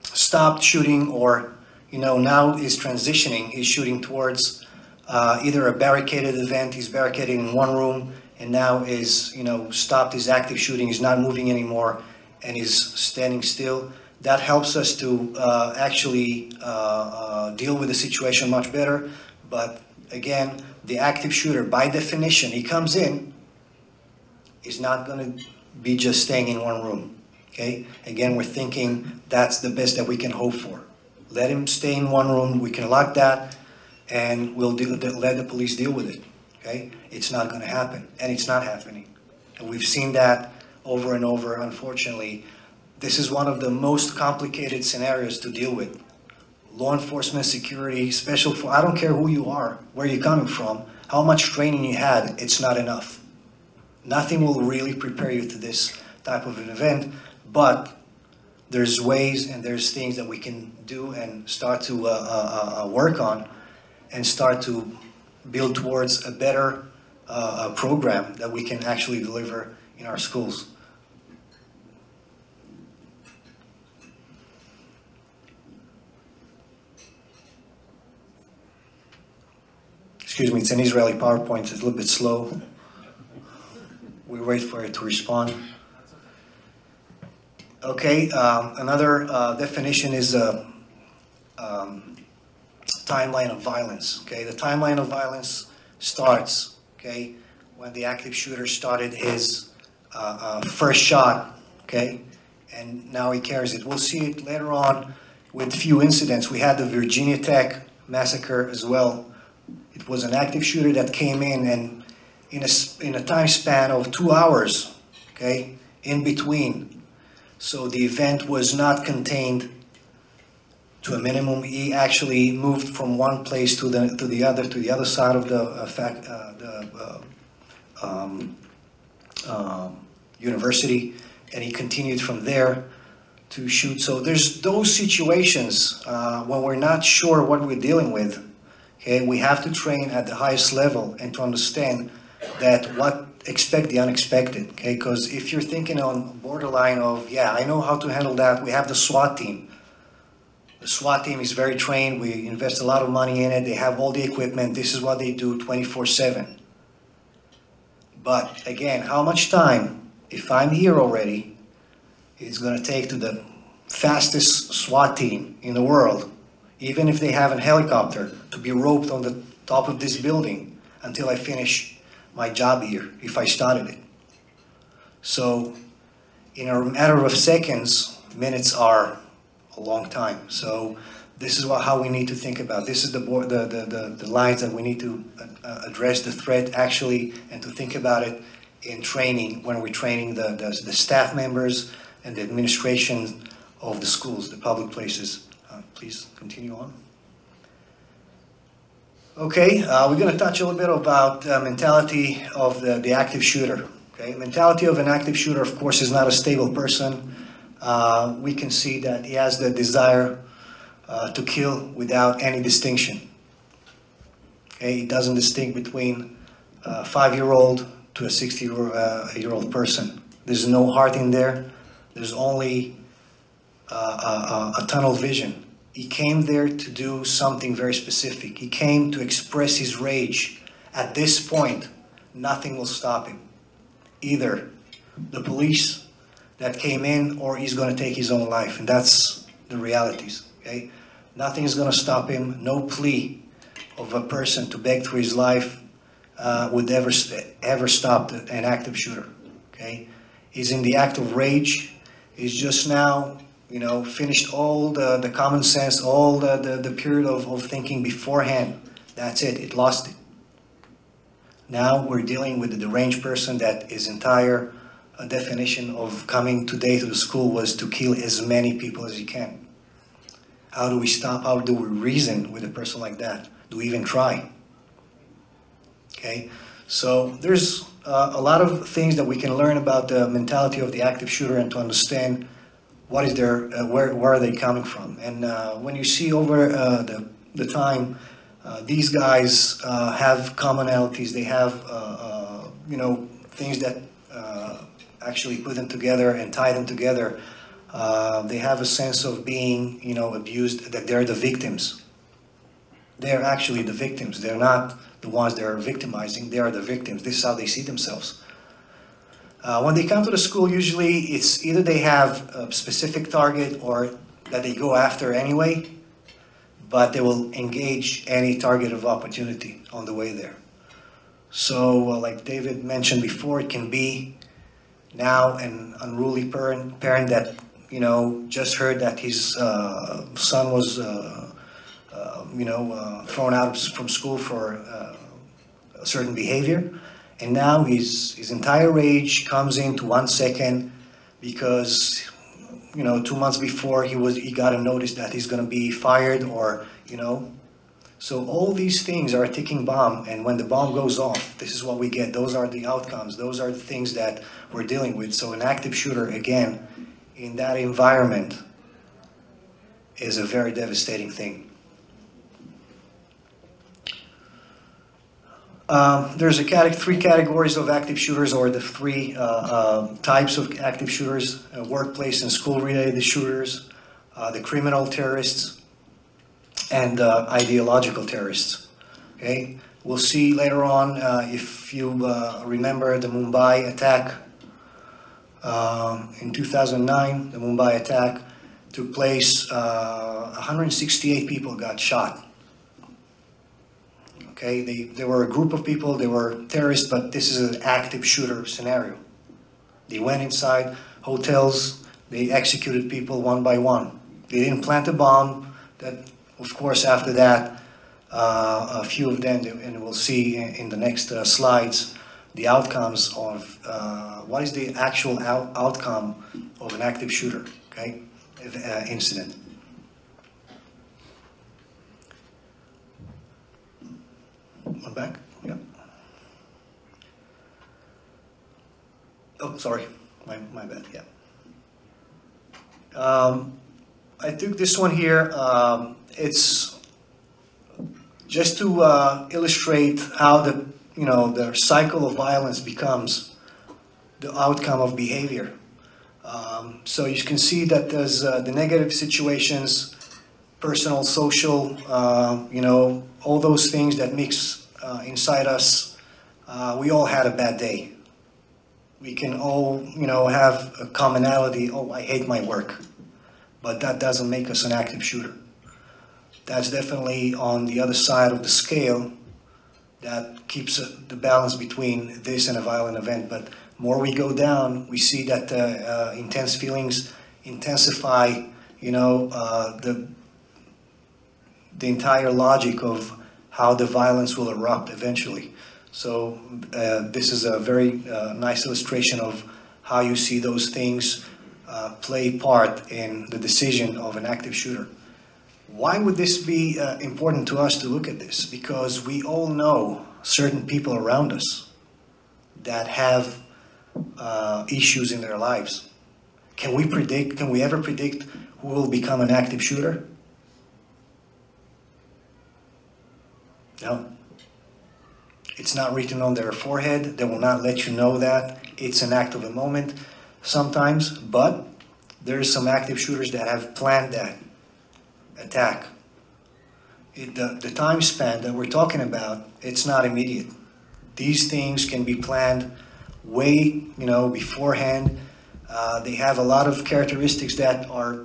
stopped shooting, or, you know, now is transitioning, he's shooting towards either a barricaded event, he's barricaded in one room, and now is, you know, stopped his active shooting, he's not moving anymore, and is standing still. That helps us to actually deal with the situation much better. But again, the active shooter, by definition, he comes in, is not going to be just staying in one room. Okay? Again, we're thinking that's the best that we can hope for. Let him stay in one room, we can lock that, and we'll let the police deal with it. Okay? It's not going to happen, and it's not happening. And we've seen that over and over, unfortunately. This is one of the most complicated scenarios to deal with. Law enforcement, security, I don't care who you are, where you're coming from, how much training you had, it's not enough. Nothing will really prepare you to this type of an event, but there's ways and there's things that we can do and start to work on and start to build towards a better program that we can actually deliver in our schools. Excuse me, it's an Israeli PowerPoint, it's a little bit slow. We wait for it to respond. Okay, another definition is timeline of violence. Okay, the timeline of violence starts, okay, when the active shooter started his first shot, okay, and now he carries it. We'll see it later on with few incidents. We had the Virginia Tech massacre as well. It was an active shooter that came in, and in a time span of 2 hours, okay, in between. So the event was not contained to a minimum. He actually moved from one place to the other side of the university, and he continued from there to shoot. So there's those situations when we're not sure what we're dealing with. Okay, we have to train at the highest level and to understand that expect the unexpected. Okay, because if you're thinking on borderline of, yeah, I know how to handle that, we have the SWAT team. The SWAT team is very trained. We invest a lot of money in it. They have all the equipment. This is what they do 24/7. But again, how much time, if I'm here already, it's going to take to the fastest SWAT team in the world, even if they have a helicopter, to be roped on the top of this building until I finish my job here, if I started it. So in a matter of seconds, minutes are a long time. So this is how we need to think about. This is the lines that we need to address the threat actually, and to think about it in training, when we're training the staff members and the administration of the schools, the public places. Please continue on. Okay, we're going to touch a little bit about mentality of the active shooter. Okay, mentality of an active shooter, of course, is not a stable person. We can see that he has the desire to kill without any distinction. Okay, he doesn't distinguish between a 5-year-old to a 60-year-old person. There's no heart in there. There's only a tunnel vision. He came there to do something very specific. He came to express his rage. At this point, nothing will stop him. Either the police that came in, or he's going to take his own life. And that's the realities, okay? Nothing is going to stop him. No plea of a person to beg for his life would ever stop an active shooter, okay? He's in the act of rage. He's just now, you know, finished all the common sense, all the period of thinking beforehand. That's it, it lost it. Now we're dealing with a deranged person that his entire definition of coming today to the school was to kill as many people as he can. How do we stop? How do we reason with a person like that? Do we even try? Okay, so there's a lot of things that we can learn about the mentality of the active shooter and to understand what is their, where are they coming from. And when you see over the time, these guys have commonalities. They have, you know, things that actually put them together and tie them together. They have a sense of being, you know, abused, that they're the victims. They're actually the victims. They're not the ones that are victimizing. They are the victims. This is how they see themselves. When they come to the school, usually it's either they have a specific target or that they go after anyway, but they will engage any target of opportunity on the way there. So like David mentioned before, it can be now an unruly parent that, you know, just heard that his son was, thrown out from school for a certain behavior. And now his entire rage comes into 1 second because, you know, 2 months before he got a notice that he's going to be fired, or, you know. So all these things are a ticking bomb, and when the bomb goes off, this is what we get. Those are the outcomes. Those are the things that we're dealing with. So an active shooter, again, in that environment is a very devastating thing. There's three categories of active shooters, or the three types of active shooters: workplace and school-related shooters, the criminal terrorists, and ideological terrorists. Okay, we'll see later on, if you remember the Mumbai attack in 2009. The Mumbai attack took place. 168 people got shot. Okay, they were a group of people, they were terrorists, but this is an active shooter scenario. They went inside hotels, they executed people one by one. They didn't plant a bomb. That, of course, after that, a few of them, and we'll see in the next slides, the outcomes of what is the actual outcome of an active shooter, okay, incident. One back, yeah. Oh, sorry, my bad, yeah. I took this one here. It's just to illustrate how the cycle of violence becomes the outcome of behavior. So you can see that there's the negative situations, personal, social, all those things that mix inside us. We all had a bad day. We can all, have a commonality. Oh, I hate my work. But that doesn't make us an active shooter. That's definitely on the other side of the scale that keeps the balance between this and a violent event. But more we go down, we see that intense feelings intensify, the entire logic of how the violence will erupt eventually. So this is a very nice illustration of how you see those things play part in the decision of an active shooter. Why would this be important to us to look at this? Because we all know certain people around us that have issues in their lives. Can we ever predict who will become an active shooter? No. It's not written on their forehead. They will not let you know that. It's an act of the moment sometimes, but there's some active shooters that have planned that attack. The time span that we're talking about, it's not immediate. These things can be planned way, beforehand. They have a lot of characteristics that are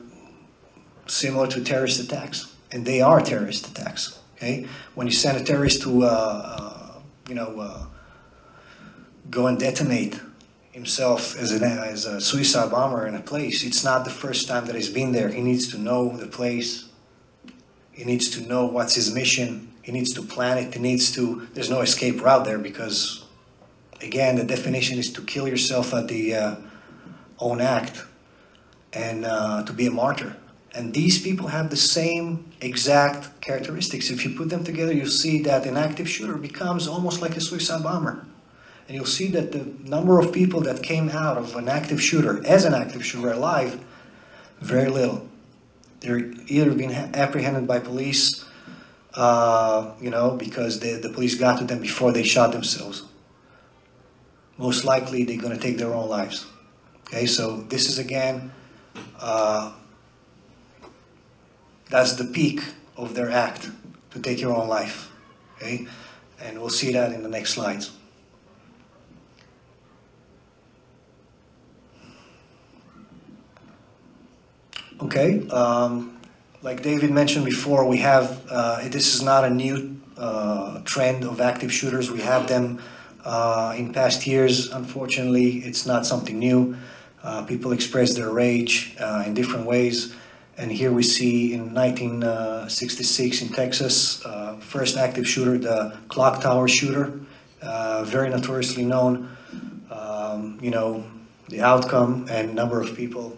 similar to terrorist attacks, and they are terrorist attacks. Okay, when you send a terrorist to, go and detonate himself as a suicide bomber in a place, it's not the first time that he's been there. He needs to know the place. He needs to know what's his mission. He needs to plan it. There's no escape route there because, again, the definition is to kill yourself at the own act and to be a martyr. And these people have the same exact characteristics. If you put them together, you'll see that an active shooter becomes almost like a suicide bomber. And you'll see that the number of people that came out of an active shooter, as an active shooter alive, very little. They're either being apprehended by police, because the police got to them before they shot themselves. Most likely, they're going to take their own lives. Okay, so this is, again, that's the peak of their act, to take your own life. Okay, and we'll see that in the next slides. Okay, like David mentioned before, we have, this is not a new trend of active shooters. We have them In past years, unfortunately, it's not something new. People express their rage in different ways. And here we see in 1966 in Texas, first active shooter, the clock tower shooter, very notoriously known. You know, the outcome and number of people,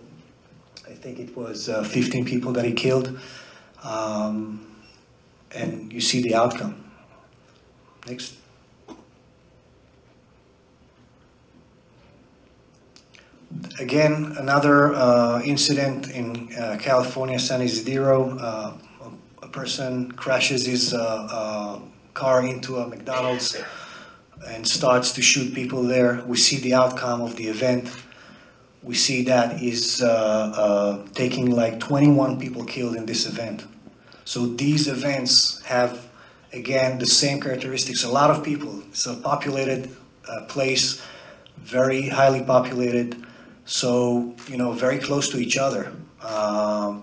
I think it was 15 people that he killed. And you see the outcome. Next. Again, another incident in California, San Isidro. A person crashes his car into a McDonald's and starts to shoot people there. We see the outcome of the event. We see that he's taking like 21 people killed in this event. So these events have, again, the same characteristics. A lot of people. It's a populated place, very highly populated. So, you know, very close to each other.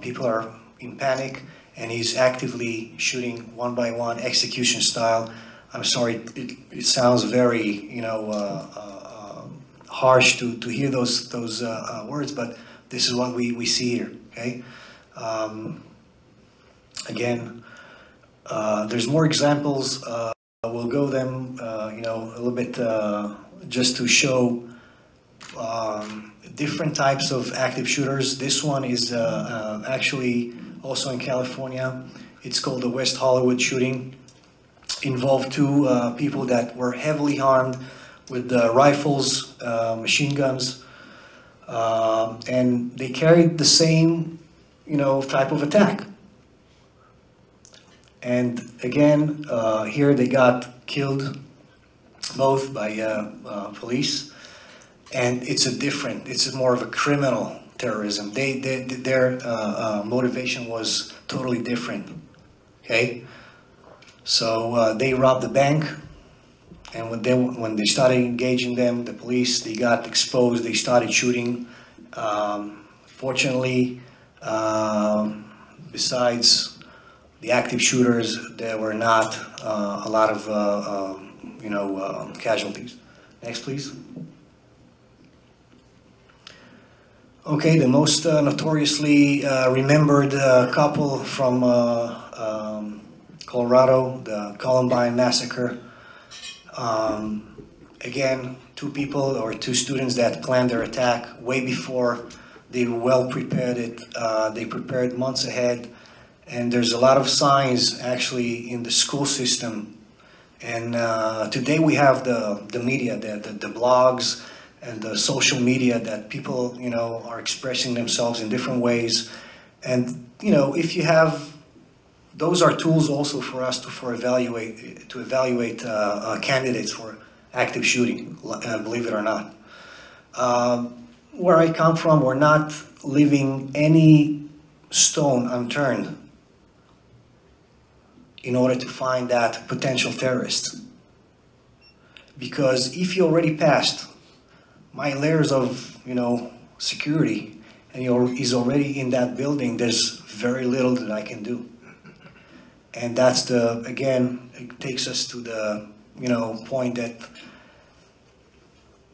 People are in panic, and he's actively shooting one by one, execution style. I'm sorry, it sounds very, you know, harsh to hear those words, but this is what we see here, okay? Again, there's more examples. We'll go them, you know, a little bit just to show different types of active shooters. This one is actually also in California. It's called the West Hollywood shooting. Involved two people that were heavily harmed with rifles, machine guns, and they carried the same, you know, type of attack. And again, here they got killed both by police. And it's more of a criminal terrorism. Their motivation was totally different, okay? So they robbed the bank, and when they started engaging them, the police, they got exposed, they started shooting. Fortunately, besides the active shooters, there were not a lot of, you know, casualties. Next, please. Okay, the most notoriously remembered couple from Colorado, the Columbine massacre. Again, two people or two students that planned their attack way before. They well prepared it. They prepared months ahead. And there's a lot of signs actually in the school system. And today we have the media, the blogs, and the social media that people, you know, are expressing themselves in different ways. And, you know, if you have, those are tools also for us to evaluate candidates for active shooting, believe it or not. Where I come from, we're not leaving any stone unturned in order to find that potential terrorist. Because if you already passed my layers of, you know, security, and he's already in that building, there's very little that I can do. And that's again, it takes us to the, you know, point that,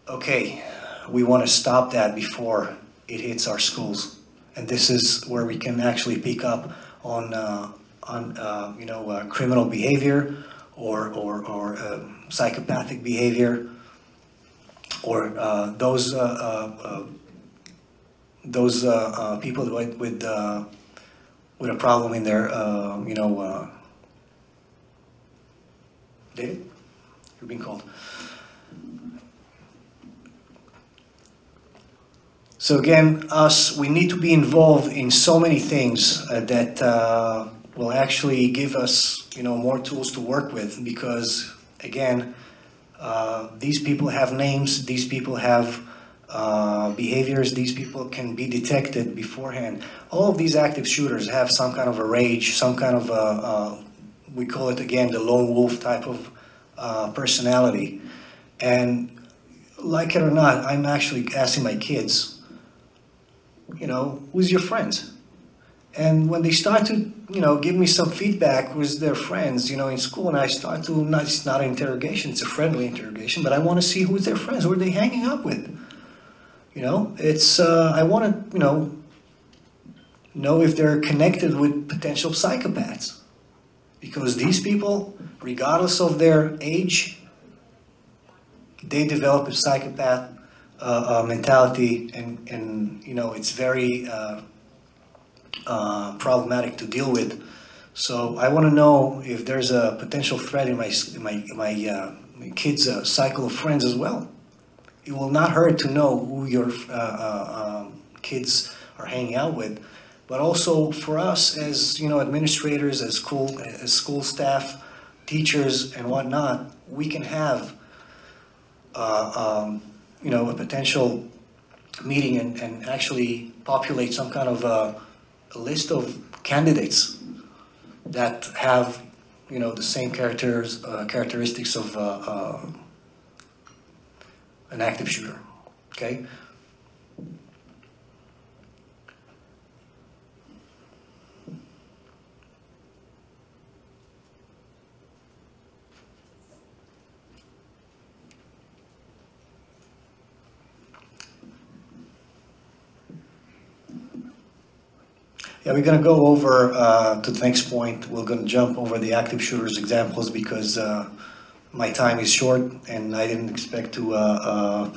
okay, we want to stop that before it hits our schools. And this is where we can actually pick up on you know, criminal behavior or psychopathic behavior, or those people with a problem in their, you know, David, you're being called. So again, we need to be involved in so many things that will actually give us, you know, more tools to work with, because again, these people have names, these people have behaviors, these people can be detected beforehand. All of these active shooters have some kind of a rage, some kind of, we call it again, the lone wolf type of personality. And like it or not, I'm actually asking my kids, you know, who's your friends? And when they start to, give me some feedback with their friends, in school, and I start to, it's not an interrogation, it's a friendly interrogation, but I want to see who's their friends, who are they hanging out with? I want to, know if they're connected with potential psychopaths. Because these people, regardless of their age, they develop a psychopath mentality, and it's very problematic to deal with. So I want to know if there's a potential threat in my kids' cycle of friends as well. It will not hurt to know who your kids are hanging out with, but also for us as administrators, as school staff, teachers, and whatnot, we can have a potential meeting and actually populate some kind of a list of candidates that have the same characteristics of an active shooter. Okay. Yeah, we're going to go over to the next point. We're going to jump over the active shooters examples because my time is short and I didn't expect to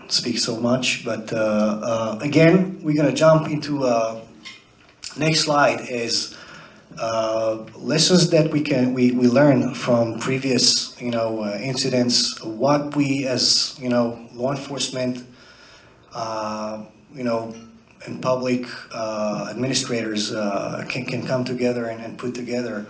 speak so much. But again, we're going to jump into next slide is lessons that we learn from previous incidents. What we as law enforcement and public administrators can come together and put together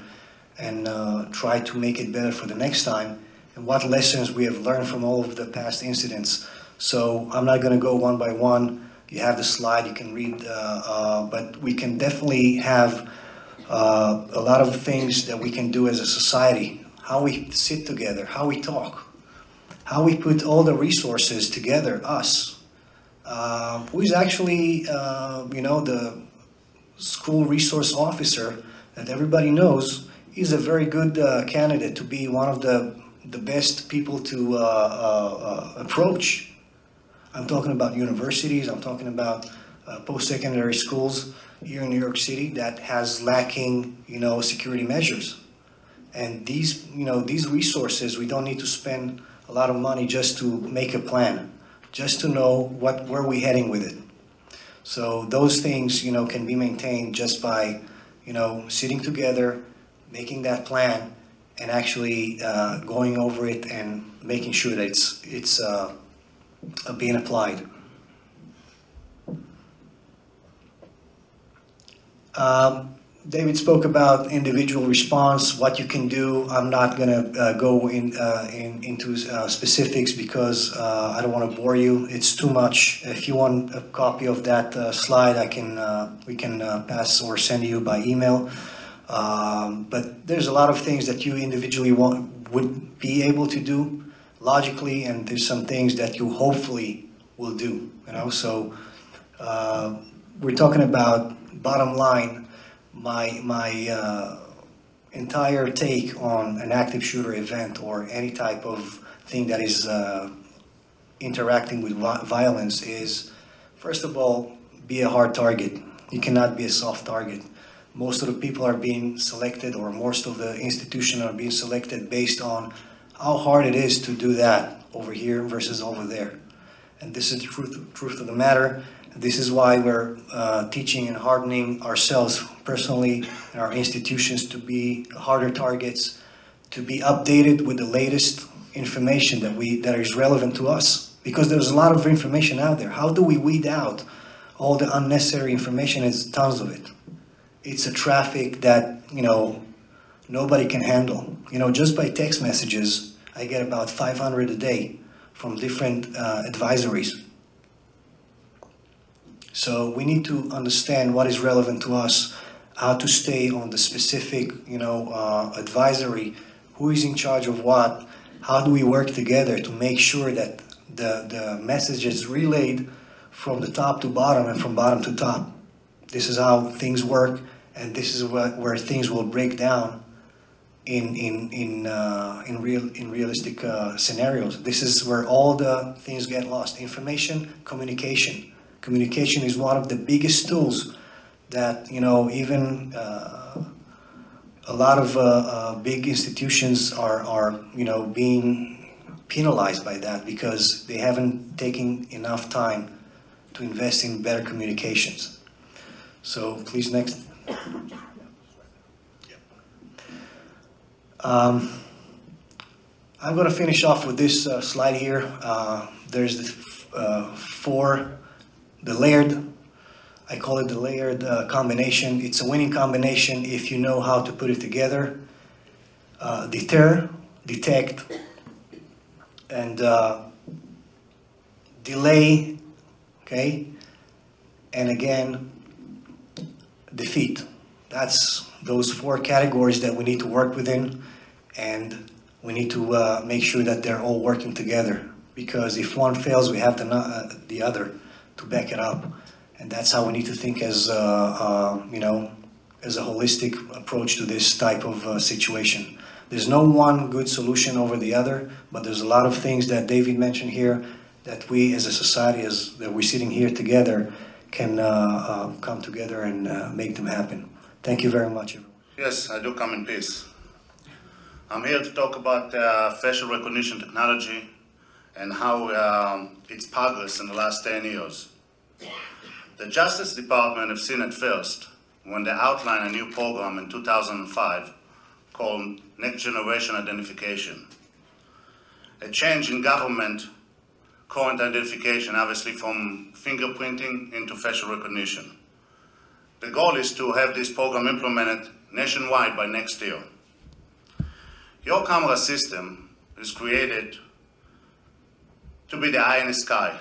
and try to make it better for the next time, and what lessons we have learned from all of the past incidents. So I'm not going to go one by one. You have the slide, you can read, but we can definitely have a lot of things that we can do as a society, how we sit together, how we talk, how we put all the resources together, us. Who is actually, the school resource officer that everybody knows. He's a very good candidate to be one of the best people to approach. I'm talking about universities, I'm talking about post-secondary schools here in New York City that has lacking, security measures. And these resources, we don't need to spend a lot of money just to make a plan, just to know where we're heading with it. So those things, can be maintained just by, sitting together, making that plan, and actually going over it and making sure that it's being applied. David spoke about individual response, what you can do. I'm not going to go into specifics because I don't want to bore you. It's too much. If you want a copy of that slide, we can pass or send you by email. But there's a lot of things that you individually would be able to do logically, and there's some things that you hopefully will do. So we're talking about bottom line. My entire take on an active shooter event or any type of thing that is interacting with violence is, first of all, be a hard target. You cannot be a soft target. Most of the people are being selected, or most of the institutions are being selected based on how hard it is to do that over here versus over there. And this is the truth of the matter. This is why we're teaching and hardening ourselves personally and our institutions to be harder targets, to be updated with the latest information that is relevant to us. Because there's a lot of information out there. How do we weed out all the unnecessary information? There's tons of it. It's a traffic that, nobody can handle. Just by text messages, I get about 500 a day from different advisories. So we need to understand what is relevant to us, how to stay on the specific, advisory, who is in charge of what, how do we work together to make sure that the message is relayed from the top to bottom and from bottom to top. this is how things work, and this is where things will break down in realistic scenarios. This is where all the things get lost. Information, communication. Communication is one of the biggest tools that, you know, even a lot of big institutions are, you know, being penalized by that because they haven't taken enough time to invest in better communications. So please, next. I'm going to finish off with this slide here. There's the layered, I call it the layered combination. It's a winning combination if you know how to put it together. Deter, detect, and delay, okay? And again, defeat. That's those 4 categories that we need to work within, and we need to make sure that they're all working together, because if one fails, we have the other to back it up. And that's how we need to think as, you know, as a holistic approach to this type of situation. There's no one good solution over the other, but there's a lot of things that David mentioned here that we as a society, that we're sitting here together, can come together and make them happen. Thank you very much, everyone. Yes, I do come in peace. I'm here to talk about facial recognition technology and how its progress in the last 10 years. The Justice Department have seen it first when they outlined a new program in 2005 called Next Generation Identification. A change in government current identification, obviously from fingerprinting into facial recognition. The goal is to have this program implemented nationwide by next year. Your camera system is created to be the eye in the sky,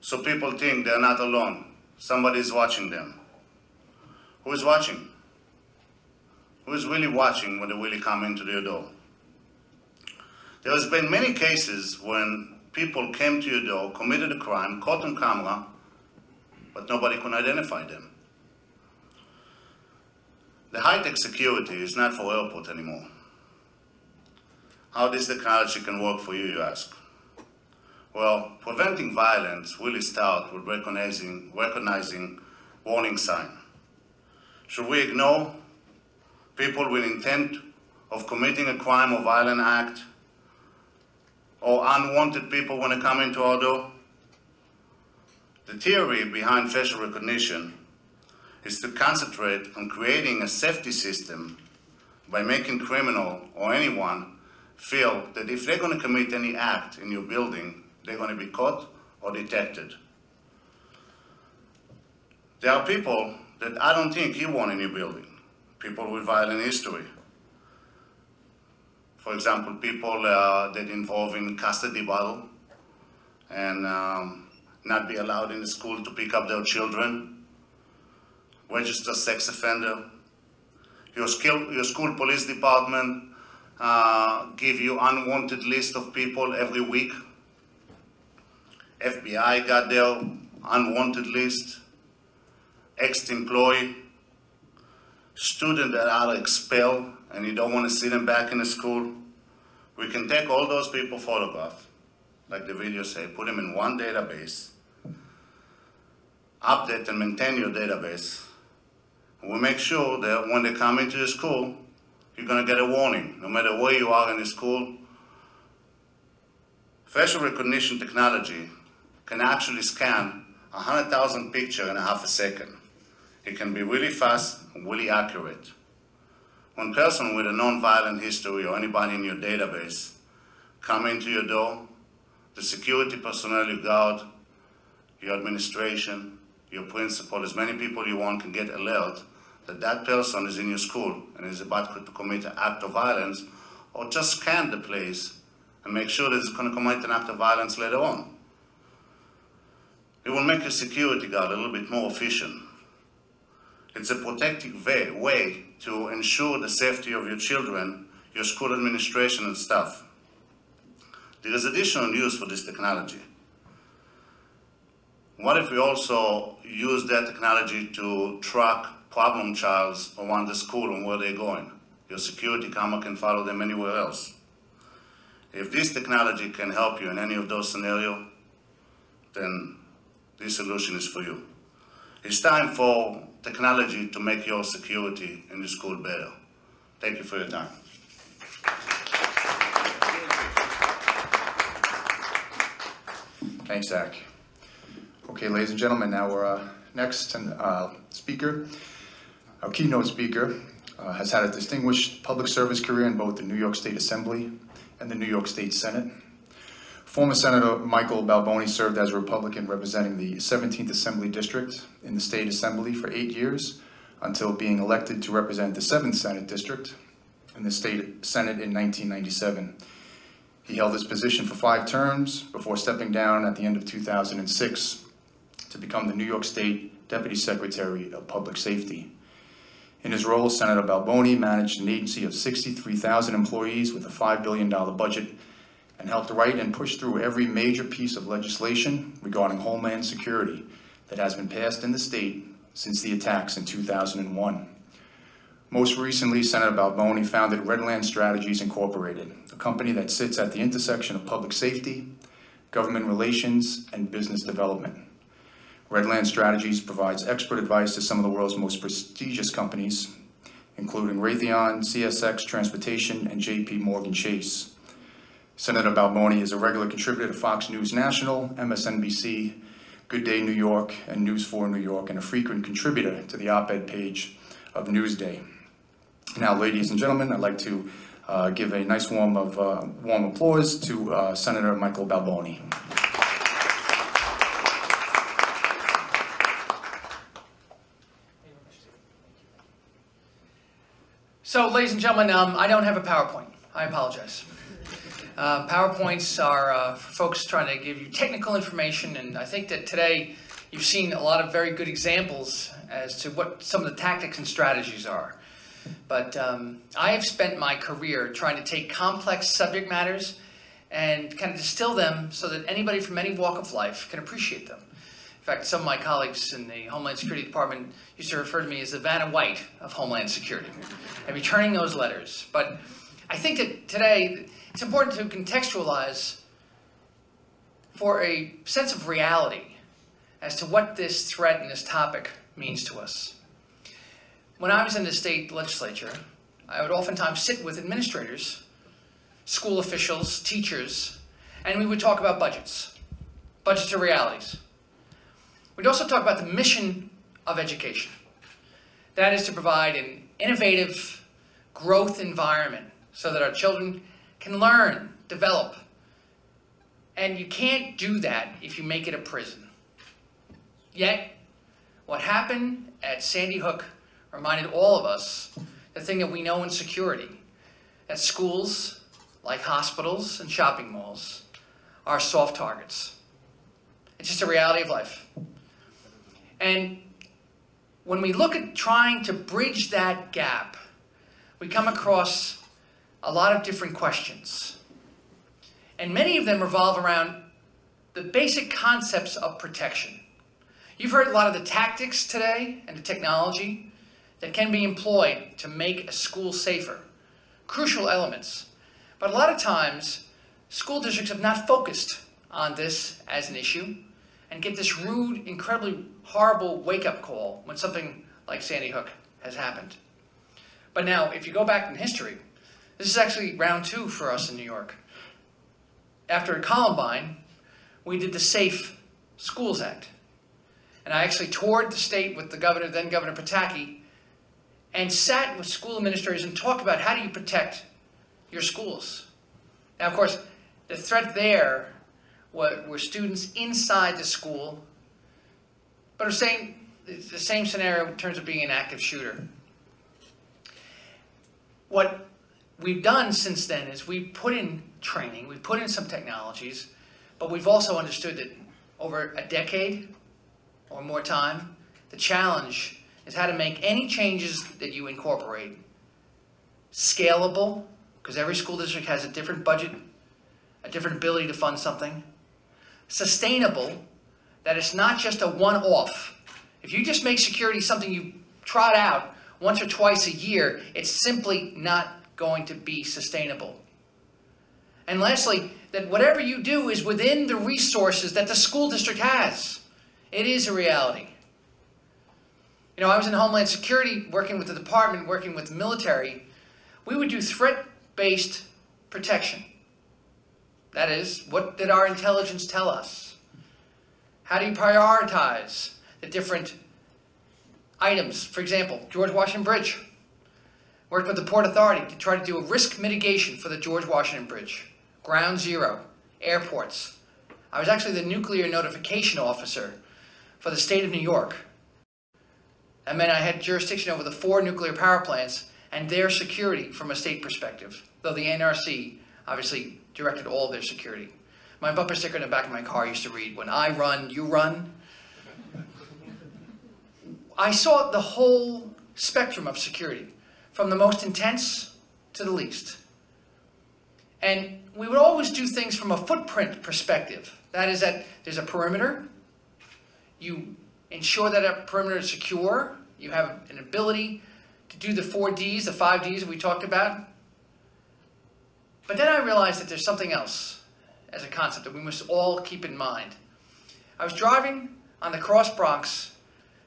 so people think they're not alone. Somebody is watching them. Who is watching? Who is really watching when they really come into your door? There has been many cases when people came to your door, committed a crime, caught on camera, but nobody could identify them. The high-tech security is not for airport anymore. How this technology can work for you, you ask? Well, preventing violence really starts with recognizing warning sign. Should we ignore people with intent of committing a crime or violent act, or unwanted people when they come into our door? The theory behind facial recognition is to concentrate on creating a safety system by making criminal or anyone feel that if they're going to commit any act in your building, they're going to be caught or detected. There are people that I don't think you want in your building, people with violent history. For example, people that involve in custody battle and not be allowed in the school to pick up their children, registered sex offender. Your school police department give you unwanted list of people every week. FBI got their unwanted list. Ex-employee, student that are expelled and you don't want to see them back in the school. We can take all those people photograph, like the video say, put them in one database, update and maintain your database. We make sure that when they come into the school, you're going to get a warning, no matter where you are in the school. Facial recognition technology can actually scan 100,000 pictures in half a second. It can be really fast and really accurate. When a person with a non-violent history or anybody in your database come into your door, the security personnel you guard, your administration, your principal, as many people you want can get alert that that person is in your school and is about to commit an act of violence, or just scan the place and make sure that it's going to commit an act of violence later on. It will make your security guard a little bit more efficient. It's a protective way to ensure the safety of your children, your school administration and staff. There is additional use for this technology. What if we also use that technology to track problem childs around the school and where they're going? Your security camera can follow them anywhere else. If this technology can help you in any of those scenarios, then this solution is for you. It's time for technology to make your security in the school better. Thank you for your time. Thanks, Zach. Okay, ladies and gentlemen, now we're next speaker. Our keynote speaker has had a distinguished public service career in both the New York State Assembly and the New York State Senate. Former Senator Michael Balboni served as a Republican representing the 17th Assembly District in the State Assembly for 8 years until being elected to represent the 7th Senate District in the State Senate in 1997. He held this position for 5 terms before stepping down at the end of 2006 to become the New York State Deputy Secretary of Public Safety. In his role, Senator Balboni managed an agency of 63,000 employees with a $5 billion budget and helped write and push through every major piece of legislation regarding Homeland Security that has been passed in the state since the attacks in 2001. Most recently, Senator Balboni founded Redland Strategies Incorporated, a company that sits at the intersection of public safety, government relations, and business development. Redland Strategies provides expert advice to some of the world's most prestigious companies, including Raytheon, CSX Transportation, and JP Morgan Chase. Senator Balboni is a regular contributor to Fox News National, MSNBC, Good Day New York, and News 4 New York, and a frequent contributor to the op-ed page of Newsday. Now, ladies and gentlemen, I'd like to give a nice warm applause to Senator Michael Balboni. So, ladies and gentlemen, I don't have a PowerPoint. I apologize. PowerPoints are for folks trying to give you technical information, and I think that today you've seen a lot of very good examples as to what some of the tactics and strategies are. But I have spent my career trying to take complex subject matters and kind of distill them so that anybody from any walk of life can appreciate them. In fact, some of my colleagues in the Homeland Security Department used to refer to me as the Vanna White of Homeland Security. I'd be turning those letters. But I think that today it's important to contextualize for a sense of reality as to what this threat and this topic means to us. When I was in the state legislature, I would oftentimes sit with administrators, school officials, teachers, and we would talk about budgets. Budgets are realities. We'd also talk about the mission of education. That is to provide an innovative growth environment so that our children can learn, develop. And you can't do that if you make it a prison. Yet, what happened at Sandy Hook reminded all of us the thing that we know in security, that schools, like hospitals and shopping malls, are soft targets. It's just a reality of life. And when we look at trying to bridge that gap, we come across a lot of different questions. And many of them revolve around the basic concepts of protection. You've heard a lot of the tactics today and the technology that can be employed to make a school safer. Crucial elements. But a lot of times, school districts have not focused on this as an issue and get this rude, incredibly horrible wake-up call when something like Sandy Hook has happened. But now, if you go back in history, this is actually round 2 for us in New York. After Columbine, we did the Safe Schools Act. And I actually toured the state with the governor, then Governor Pataki, and sat with school administrators and talked about how do you protect your schools. Now, of course, the threat there were students inside the school, but it's the same scenario in terms of being an active shooter. What we've done since then is we've put in training, we've put in some technologies, but we've also understood that over a decade or more time, the challenge is how to make any changes that you incorporate scalable, because every school district has a different budget, a different ability to fund something, sustainable, that it's not just a one-off. If you just make security something you trot out once or twice a year, it's simply not going to be sustainable. And lastly, that whatever you do is within the resources that the school district has. It is a reality. You know, I was in Homeland Security, working with the department, working with the military. We would do threat-based protection. That is, what did our intelligence tell us? How do you prioritize the different items? For example, George Washington Bridge. Worked with the Port Authority to try to do a risk mitigation for the George Washington Bridge. Ground zero, airports. I was actually the nuclear notification officer for the state of New York. That meant I had jurisdiction over the 4 nuclear power plants and their security from a state perspective, though the NRC obviously directed all of their security. My bumper sticker in the back of my car used to read, "When I run, you run." I saw the whole spectrum of security, from the most intense to the least. And we would always do things from a footprint perspective. That is that there's a perimeter. You ensure that a perimeter is secure. You have an ability to do the 4 Ds, the 5 Ds that we talked about. But then I realized that there's something else as a concept that we must all keep in mind. I was driving on the Cross Bronx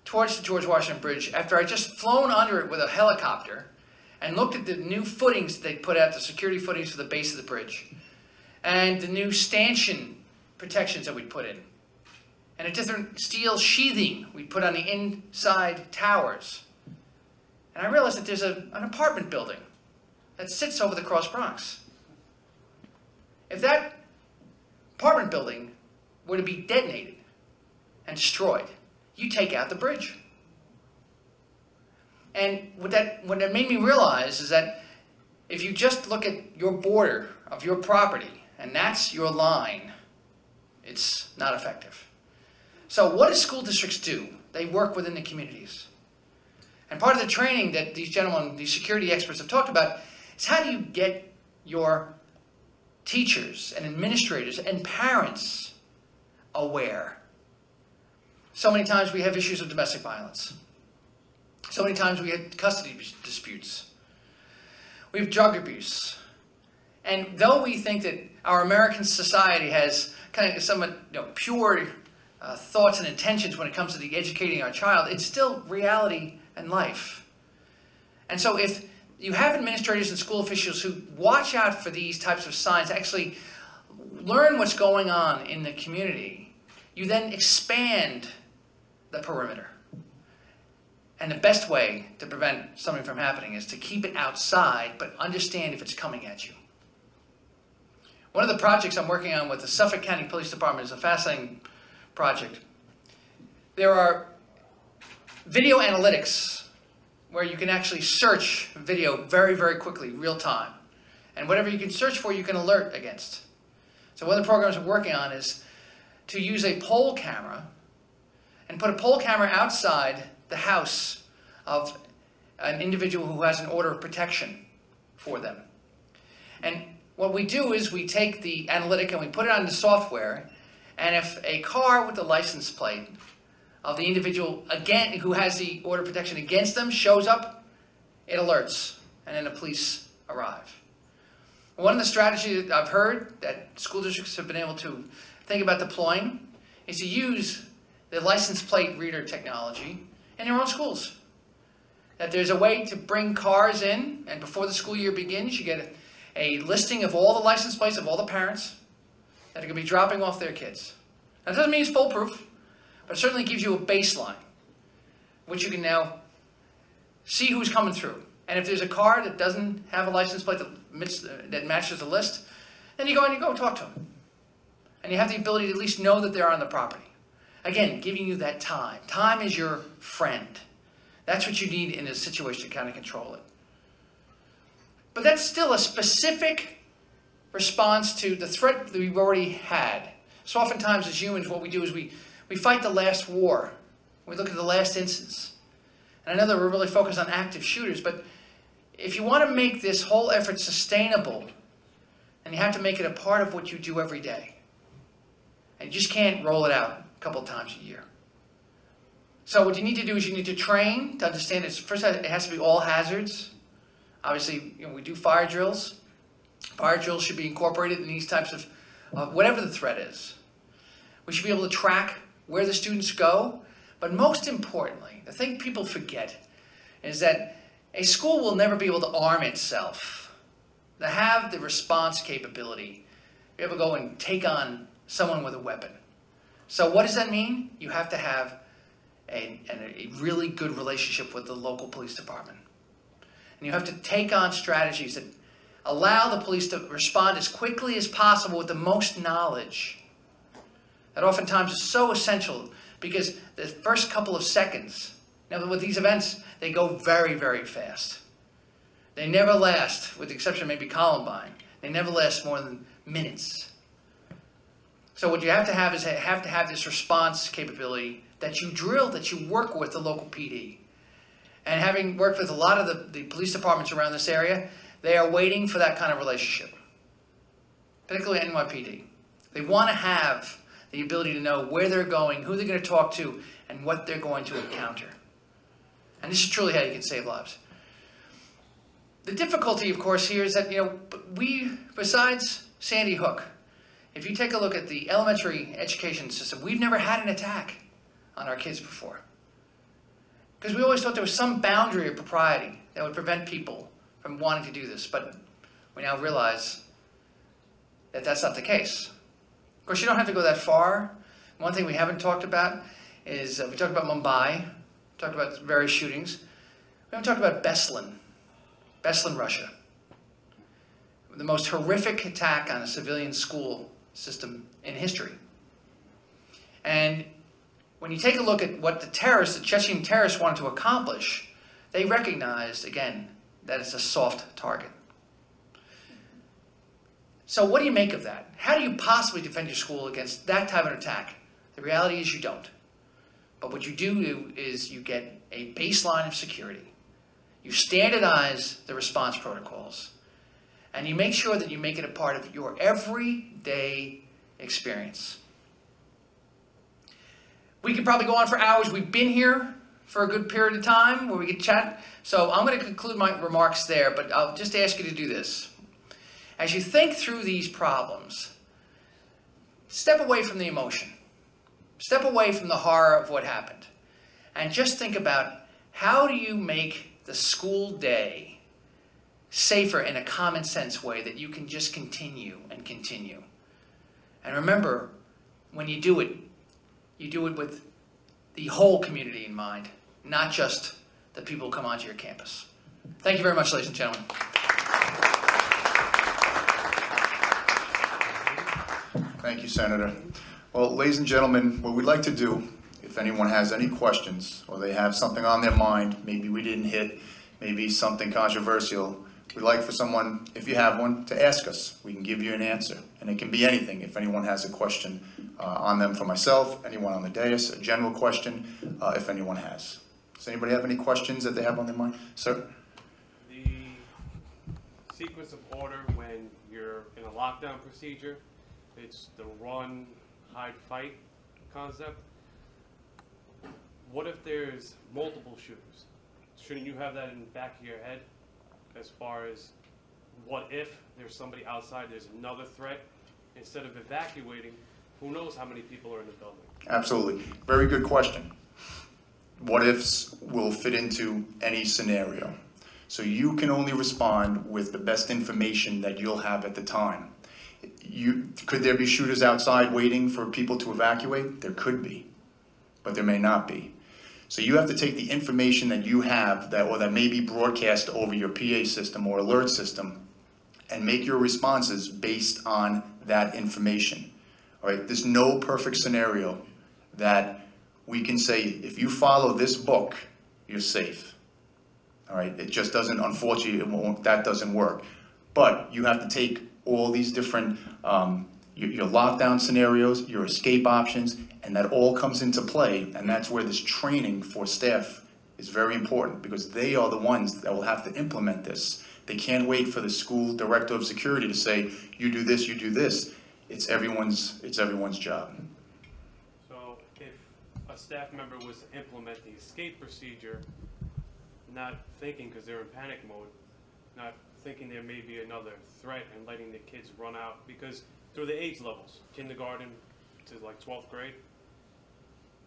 towards the George Washington Bridge after I'd just flown under it with a helicopter and looked at the new footings they put out, the security footings for the base of the bridge, and the new stanchion protections that we put in, and a different steel sheathing we put on the inside towers. And I realized that there's an apartment building that sits over the Cross Bronx. If that apartment building were to be detonated and destroyed, you take out the bridge. And what that made me realize is that if you just look at your border of your property, and that's your line, it's not effective. So what do school districts do? They work within the communities. And part of the training that these gentlemen, these security experts have talked about, is how do you get your teachers and administrators and parents aware? So many times we have issues of domestic violence. So many times we have custody disputes. We have drug abuse. And though we think that our American society has kind of somewhat pure thoughts and intentions when it comes to the educating our child, it's still reality and life. And so if you have administrators and school officials who watch out for these types of signs, actually learn what's going on in the community, you then expand the perimeter. And the best way to prevent something from happening is to keep it outside, but understand if it's coming at you. One of the projects I'm working on with the Suffolk County Police Department is a fascinating project. There are video analytics where you can actually search video very, very quickly, real time. And whatever you can search for, you can alert against. So one of the programs we're working on is to use a pole camera and put a pole camera outside the house of an individual who has an order of protection for them. And what we do is we take the analytic and we put it on the software, and if a car with the license plate of the individual again who has the order of protection against them shows up, it alerts, and then the police arrive. One of the strategies that I've heard that school districts have been able to think about deploying is to use the license plate reader technology in their own schools. That there's a way to bring cars in, and before the school year begins, you get a listing of all the license plates of all the parents that are going to be dropping off their kids. Now, it doesn't mean it's foolproof, but it certainly gives you a baseline, which you can now see who's coming through. And if there's a car that doesn't have a license plate that matches the list, then you go and talk to them. And you have the ability to at least know that they're on the property. Again, giving you that time. Time is your friend. That's what you need in a situation to kind of control it. But that's still a specific response to the threat that we've already had. So oftentimes as humans, what we do is we fight the last war. We look at the last instance. And I know that we're really focused on active shooters, but if you want to make this whole effort sustainable, then you have to make it a part of what you do every day. And you just can't roll it out couple times a year. So what you need to do is you need to train to understand this. First, it has to be all hazards. Obviously, we do fire drills. Fire drills should be incorporated in these types of, whatever the threat is. We should be able to track where the students go. But most importantly, the thing people forget is that a school will never be able to arm itself, to have the response capability, be able to go and take on someone with a weapon. So what does that mean? You have to have a really good relationship with the local police department. And you have to take on strategies that allow the police to respond as quickly as possible with the most knowledge. That oftentimes is so essential because the first couple of seconds, now with these events, they go very, very fast. They never last, with the exception of maybe Columbine, they never last more than minutes. So what you have to have is have this response capability that you drill, that you work with the local PD. And having worked with a lot of the police departments around this area, they are waiting for that kind of relationship, particularly NYPD. They want to have the ability to know where they're going, who they're going to talk to, and what they're going to encounter. And this is truly how you can save lives. The difficulty, of course, here is that, we, besides Sandy Hook, if you take a look at the elementary education system, we've never had an attack on our kids before. Because we always thought there was some boundary of propriety that would prevent people from wanting to do this, but we now realize that that's not the case. Of course, you don't have to go that far. One thing we haven't talked about is, we talked about Mumbai, talked about various shootings. We haven't talked about Beslan, Russia. The most horrific attack on a civilian school system in history. And when you take a look at what the Chechen terrorists wanted to accomplish, they recognized, again, that it's a soft target. So what do you make of that? How do you possibly defend your school against that type of attack? The reality is you don't. But what you do is you get a baseline of security. You standardize the response protocols. And you make sure that you make it a part of your everyday experience. We could probably go on for hours. We've been here for a good period of time where we could chat. So I'm going to conclude my remarks there, but I'll just ask you to do this. As you think through these problems, step away from the emotion. Step away from the horror of what happened. And just think about, how do you make the school day safer in a common sense way that you can just continue and continue. And remember, when you do it with the whole community in mind, not just the people who come onto your campus. Thank you very much, ladies and gentlemen. Thank you, Senator. Well, ladies and gentlemen, what we'd like to do, if anyone has any questions or they have something on their mind, maybe we didn't hit, maybe something controversial, we'd like for someone, if you have one, to ask us. We can give you an answer, and it can be anything. If anyone has a question on them for myself, anyone on the dais, a general question, if anyone has. Does anybody have any questions that they have on their mind? Sir? The sequence of order when you're in a lockdown procedure, it's the run, hide, fight concept. What if there's multiple shooters? Shouldn't you have that in the back of your head? As far as what if there's somebody outside, there's another threat, instead of evacuating, who knows how many people are in the building? Absolutely. Very good question. What ifs will fit into any scenario. So you can only respond with the best information that you'll have at the time. Could there be shooters outside waiting for people to evacuate? There could be, but there may not be. So you have to take the information that you have that may be broadcast over your PA system or alert system and make your responses based on that information. All right, there's no perfect scenario that we can say, if you follow this book, you're safe. All right, it just doesn't, unfortunately, that doesn't work. But you have to take all these different, your lockdown scenarios, your escape options, and that all comes into play, and that's where this training for staff is very important, because they are the ones that will have to implement this. They can't wait for the school director of security to say, you do this, you do this. It's everyone's job. So a staff member was to implement the escape procedure, not thinking, because they're in panic mode, not thinking there may be another threat and letting the kids run out, because through the age levels, kindergarten to like 12th grade,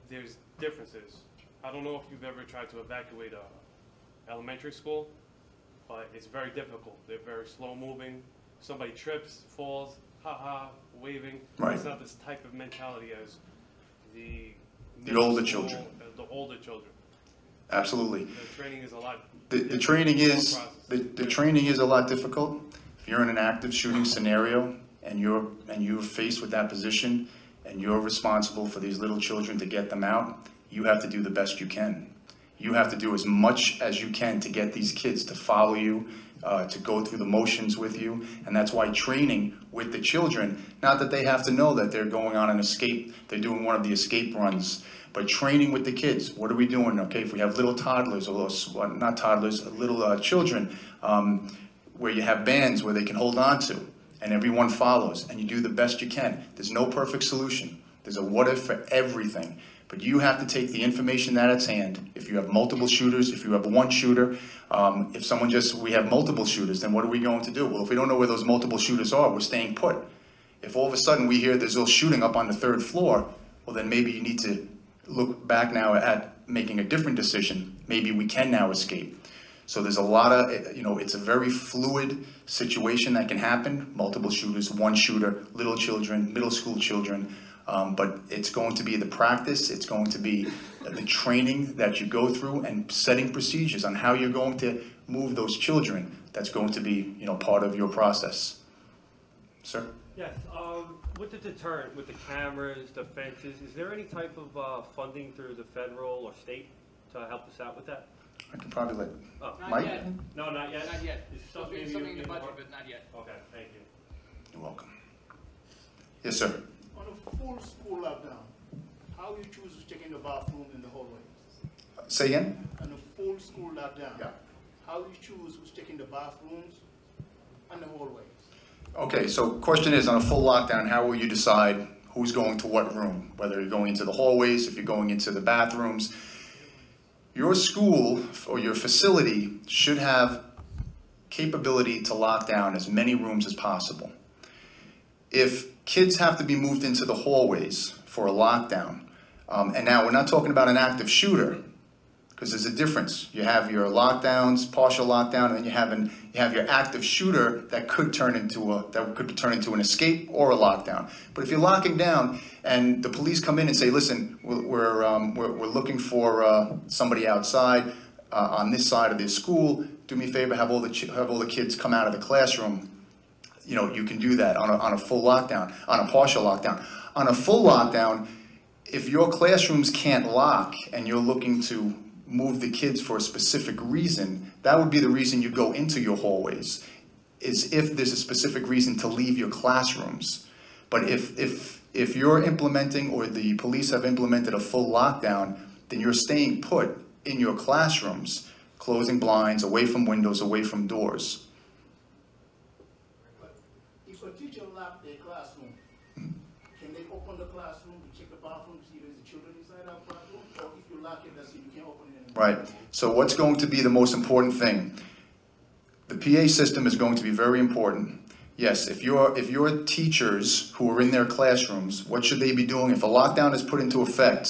there's differences. I don't know if you've ever tried to evacuate a elementary school, but it's very difficult. They're very slow moving. Somebody trips, falls, ha, waving. Right. It's not this type of mentality as the older middle school, children. The older children. Absolutely. The training is a lot. The training is, the training is a lot difficult. If you're in an active shooting scenario and you're faced with that position and you're responsible for these little children to get them out, you have to do the best you can. You have to do as much as you can to get these kids to follow you, to go through the motions with you, and that's why training with the children, not that they have to know that they're going on an escape, they're doing one of the escape runs, but training with the kids. What are we doing? Okay, if we have little toddlers, or not toddlers, little children, where you have bands where they can hold on to, and everyone follows, and you do the best you can. There's no perfect solution. There's a what if for everything. But you have to take the information that it's hand. If you have multiple shooters, if you have one shooter, if someone we have multiple shooters, then what are we going to do? Well, if we don't know where those multiple shooters are, we're staying put. If all of a sudden we hear there's a shooting up on the 3rd floor, well, then maybe you need to look back now at making a different decision. Maybe we can now escape. So there's a lot of, it's a very fluid situation that can happen. Multiple shooters, one shooter, little children, middle school children. But it's going to be the practice, it's going to be the training that you go through and setting procedures on how you're going to move those children. That's going to be, part of your process. Sir? Yes, with the deterrent, with the cameras, the fences, is there any type of funding through the federal or state to help us out with that? I can probably let Not Mike? yet. No, not yet? Not yet. Is Supposed to be something in the budget, but not yet. Okay, thank you. You're welcome. Yes, sir. On a full school lockdown, how you choose to check in the bathroom in the hallway? Say again? On a full school lockdown, Yeah. how you choose who's checking the bathrooms and the hallways? Okay, so question is, on a full lockdown, how will you decide who's going to what room? Whether you're going into the hallways, if you're going into the bathrooms. Your school or your facility should have capability to lock down as many rooms as possible. If kids have to be moved into the hallways for a lockdown, and now we're not talking about an active shooter, because there's a difference. You have your lockdowns, partial lockdown, and then you have your active shooter that could turn into an escape or a lockdown. But if you're locking down and the police come in and say, listen, we're looking for somebody outside on this side of the school. Do me a favor, have all the kids come out of the classroom. You can do that on a full lockdown, on a partial lockdown. On a full lockdown, if your classrooms can't lock and you're looking to move the kids for a specific reason, that would be the reason you go into your hallways, is if there's a specific reason to leave your classrooms. But if you're implementing, or the police have implemented, a full lockdown, then you're staying put in your classrooms, closing blinds, away from windows, away from doors. But if a teacher locked their classroom, can they open the classroom to check the bathroom to see if there's children inside that bathroom? Or if you lock it, that's it, you can't open it anymore? Right. So what's going to be the most important thing? The PA system is going to be very important. Yes, if your teachers who are in their classrooms, what should they be doing? If a lockdown is put into effect,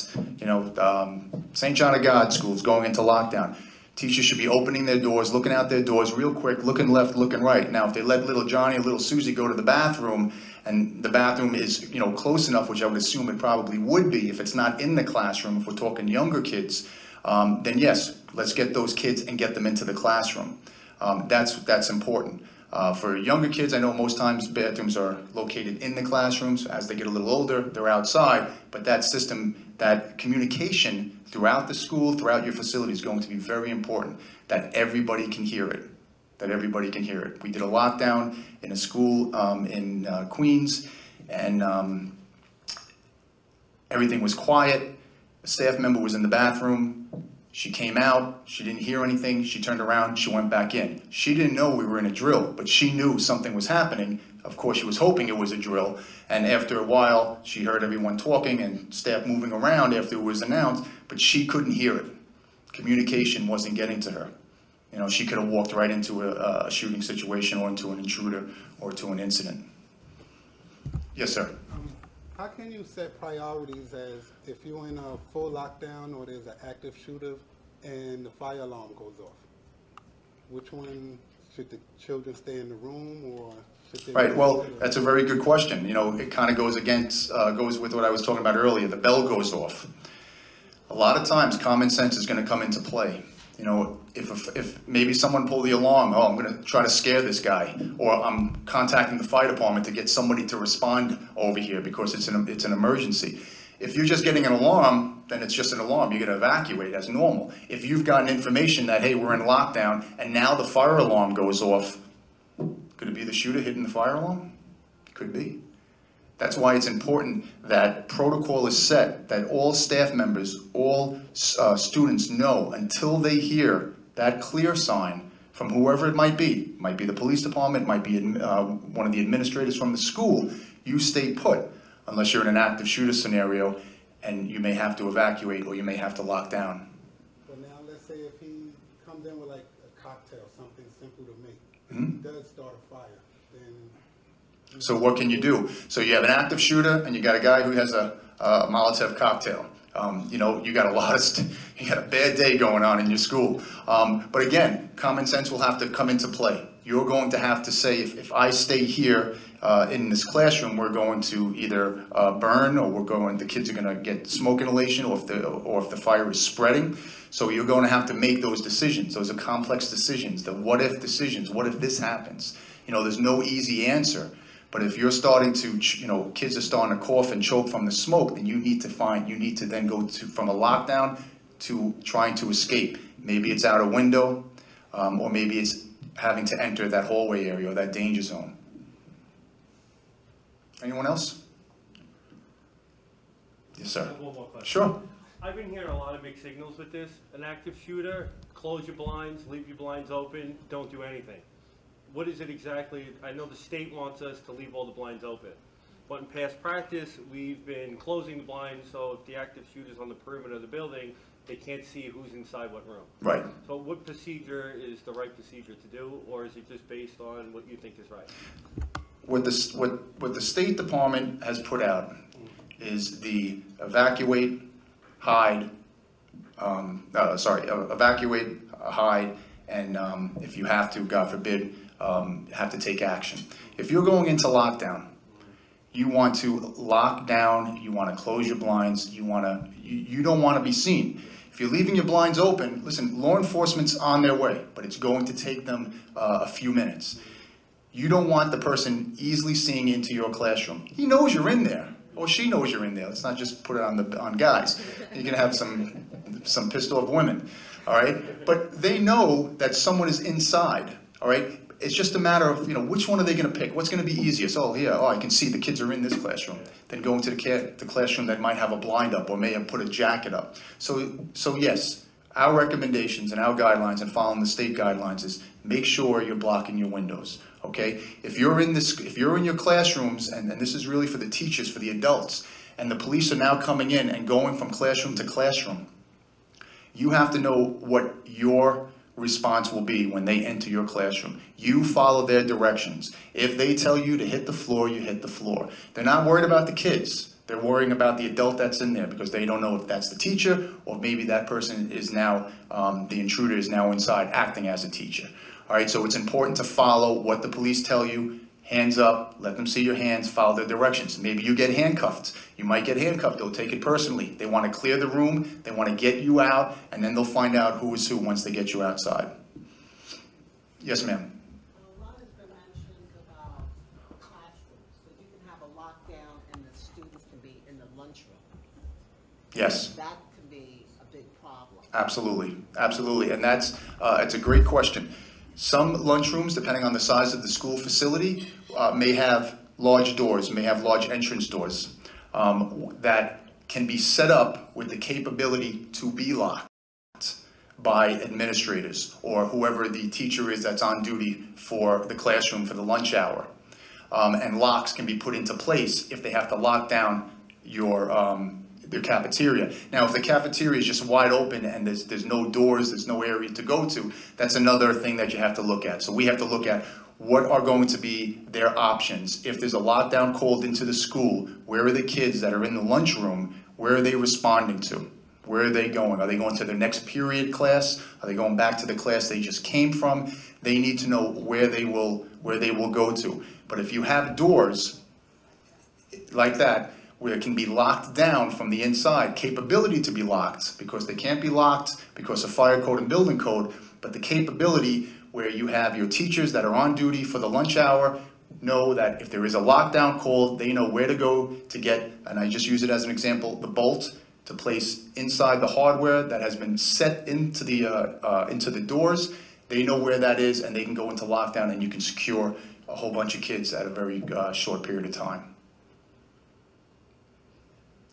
St. John of God school is going into lockdown. Teachers should be opening their doors, looking out their doors real quick, looking left, looking right. Now, if they let little Johnny or little Susie go to the bathroom, and the bathroom is, close enough, which I would assume it probably would be if it's not in the classroom, if we're talking younger kids, then yes, let's get those kids and get them into the classroom. That's important. For younger kids, I know most times bathrooms are located in the classrooms. As they get a little older, they're outside, but that system, that communication throughout the school, throughout your facility is going to be very important, that everybody can hear it. That everybody can hear it. We did a lockdown in a school in Queens, and everything was quiet. A staff member was in the bathroom. She came out, she didn't hear anything, she turned around, she went back in. She didn't know we were in a drill, but she knew something was happening of course, she was hoping it was a drill, and after a while, she heard everyone talking and staff moving around after it was announced, but she couldn't hear it. Communication wasn't getting to her. You know, she could have walked right into a shooting situation or into an intruder or to an incident. Yes, sir. How can you set priorities as if you're in a full lockdown or there's an active shooter and the fire alarm goes off? Which one, should the children stay in the room or should they? Right, well, that's a very good question. You know, it kind of goes with what I was talking about earlier. The bell goes off. A lot of times common sense is going to come into play. You know, if maybe someone pulled the alarm, oh, I'm going to try to scare this guy, or I'm contacting the fire department to get somebody to respond over here because it's an emergency. If you're just getting an alarm, then it's just an alarm. You're going to evacuate as normal. If you've gotten information that, hey, we're in lockdown, and now the fire alarm goes off, could it be the shooter hitting the fire alarm? Could be. That's why it's important that protocol is set, that all staff members, all students know until they hear that clear sign from whoever it might be the police department, might be one of the administrators from the school, you stay put unless you're in an active shooter scenario and you may have to evacuate or you may have to lock down. But now let's say if he comes in with like a cocktail, something simple to make, Mm-hmm. does start a fire, then... So what can you do? So you have an active shooter and you got a guy who has a Molotov cocktail. You know, you got you got a bad day going on in your school. But again, common sense will have to come into play. You're going to have to say, if I stay here in this classroom, we're going to either burn, or the kids are going to get smoke inhalation, or if the fire is spreading. So you're going to have to make those decisions. Those are complex decisions. The what if decisions. What if this happens? You know, there's no easy answer. But if you're starting to, you know, kids are starting to cough and choke from the smoke, then you need to then go from a lockdown to trying to escape. Maybe it's out a window, or maybe it's having to enter that hallway area or that danger zone. Anyone else? Yes, sir. I have one more question. Sure. I've been hearing a lot of mixed signals with this. An active shooter, close your blinds, leave your blinds open, don't do anything. What is it exactly? I know the state wants us to leave all the blinds open, but in past practice, we've been closing the blinds, so if the active shooter's on the perimeter of the building, they can't see who's inside what room. Right. So what procedure is the right procedure to do, or is it just based on what you think is right? What the State Department has put out is the evacuate, hide, evacuate, hide, and if you have to, God forbid, have to take action. If you're going into lockdown, you want to lock down, you want to close your blinds, you don't want to be seen. If you're leaving your blinds open, listen, law enforcement's on their way, but it's going to take them a few minutes. You don't want the person easily seeing into your classroom. He knows you're in there, or she knows you're in there. Let's not just put it on guys. You're gonna have some pissed off women, all right? But they know that someone is inside, all right? It's just a matter of, you know, which one are they going to pick? What's going to be easiest? Oh, yeah, I can see the kids are in this classroom. Then go into the classroom that might have a blind up or may have put a jacket up. So yes, our recommendations and our guidelines and following the state guidelines is make sure you're blocking your windows, okay? If you're in your classrooms, and this is really for the teachers, for the adults, and the police are now coming in and going from classroom to classroom, you have to know what your response will be when they enter your classroom. You follow their directions. If they tell you to hit the floor, you hit the floor. They're not worried about the kids. They're worrying about the adult that's in there because they don't know if that's the teacher or maybe that person is now, the intruder is now inside acting as a teacher. All right, so it's important to follow what the police tell you. Hands up, let them see your hands, follow their directions. Maybe you get handcuffed. You might get handcuffed, they'll take it personally. They want to clear the room, they want to get you out, and then they'll find out who is who once they get you outside. Yes, ma'am. A lot has been mentioned about classrooms, that you can have a lockdown and the students can be in the lunchroom. Yes. That can be a big problem. Absolutely, absolutely, and that's it's a great question. Some lunchrooms, depending on the size of the school facility, may have large doors, may have large entrance doors that can be set up with the capability to be locked by administrators or whoever the teacher is that's on duty for the classroom for the lunch hour. and locks can be put into place if they have to lock down their cafeteria. Now, if the cafeteria is just wide open and there's no doors, there's no area to go to, that's another thing that you have to look at. So we have to look at what are going to be their options. If there's a lockdown called into the school, where are the kids that are in the lunchroom, where are they responding to? Where are they going? Are they going to their next period class? Are they going back to the class they just came from? They need to know where they will go to. But if you have doors like that, where it can be locked down from the inside, capability to be locked, because they can't be locked because of fire code and building code, but the capability where you have your teachers that are on duty for the lunch hour know that if there is a lockdown call, they know where to go to get, and I just use it as an example, the bolt to place inside the hardware that has been set into the doors. They know where that is, and they can go into lockdown, and you can secure a whole bunch of kids at a very short period of time.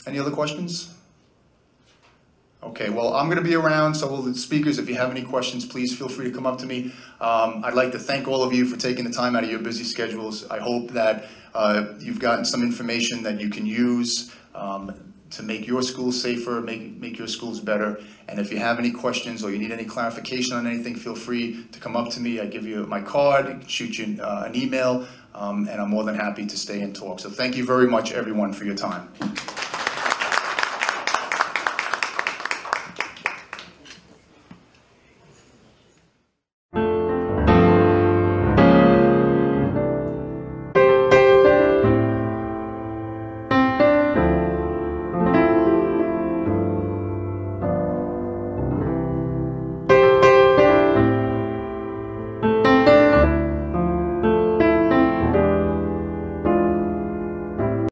Any other questions? Okay, well, I'm going to be around, so will the speakers. If you have any questions, please feel free to come up to me. I'd like to thank all of you for taking the time out of your busy schedules. I hope that you've gotten some information that you can use to make your schools safer, make your schools better. And if you have any questions or you need any clarification on anything, feel free to come up to me. I give you my card, I can shoot you an email, and I'm more than happy to stay and talk. So thank you very much, everyone, for your time.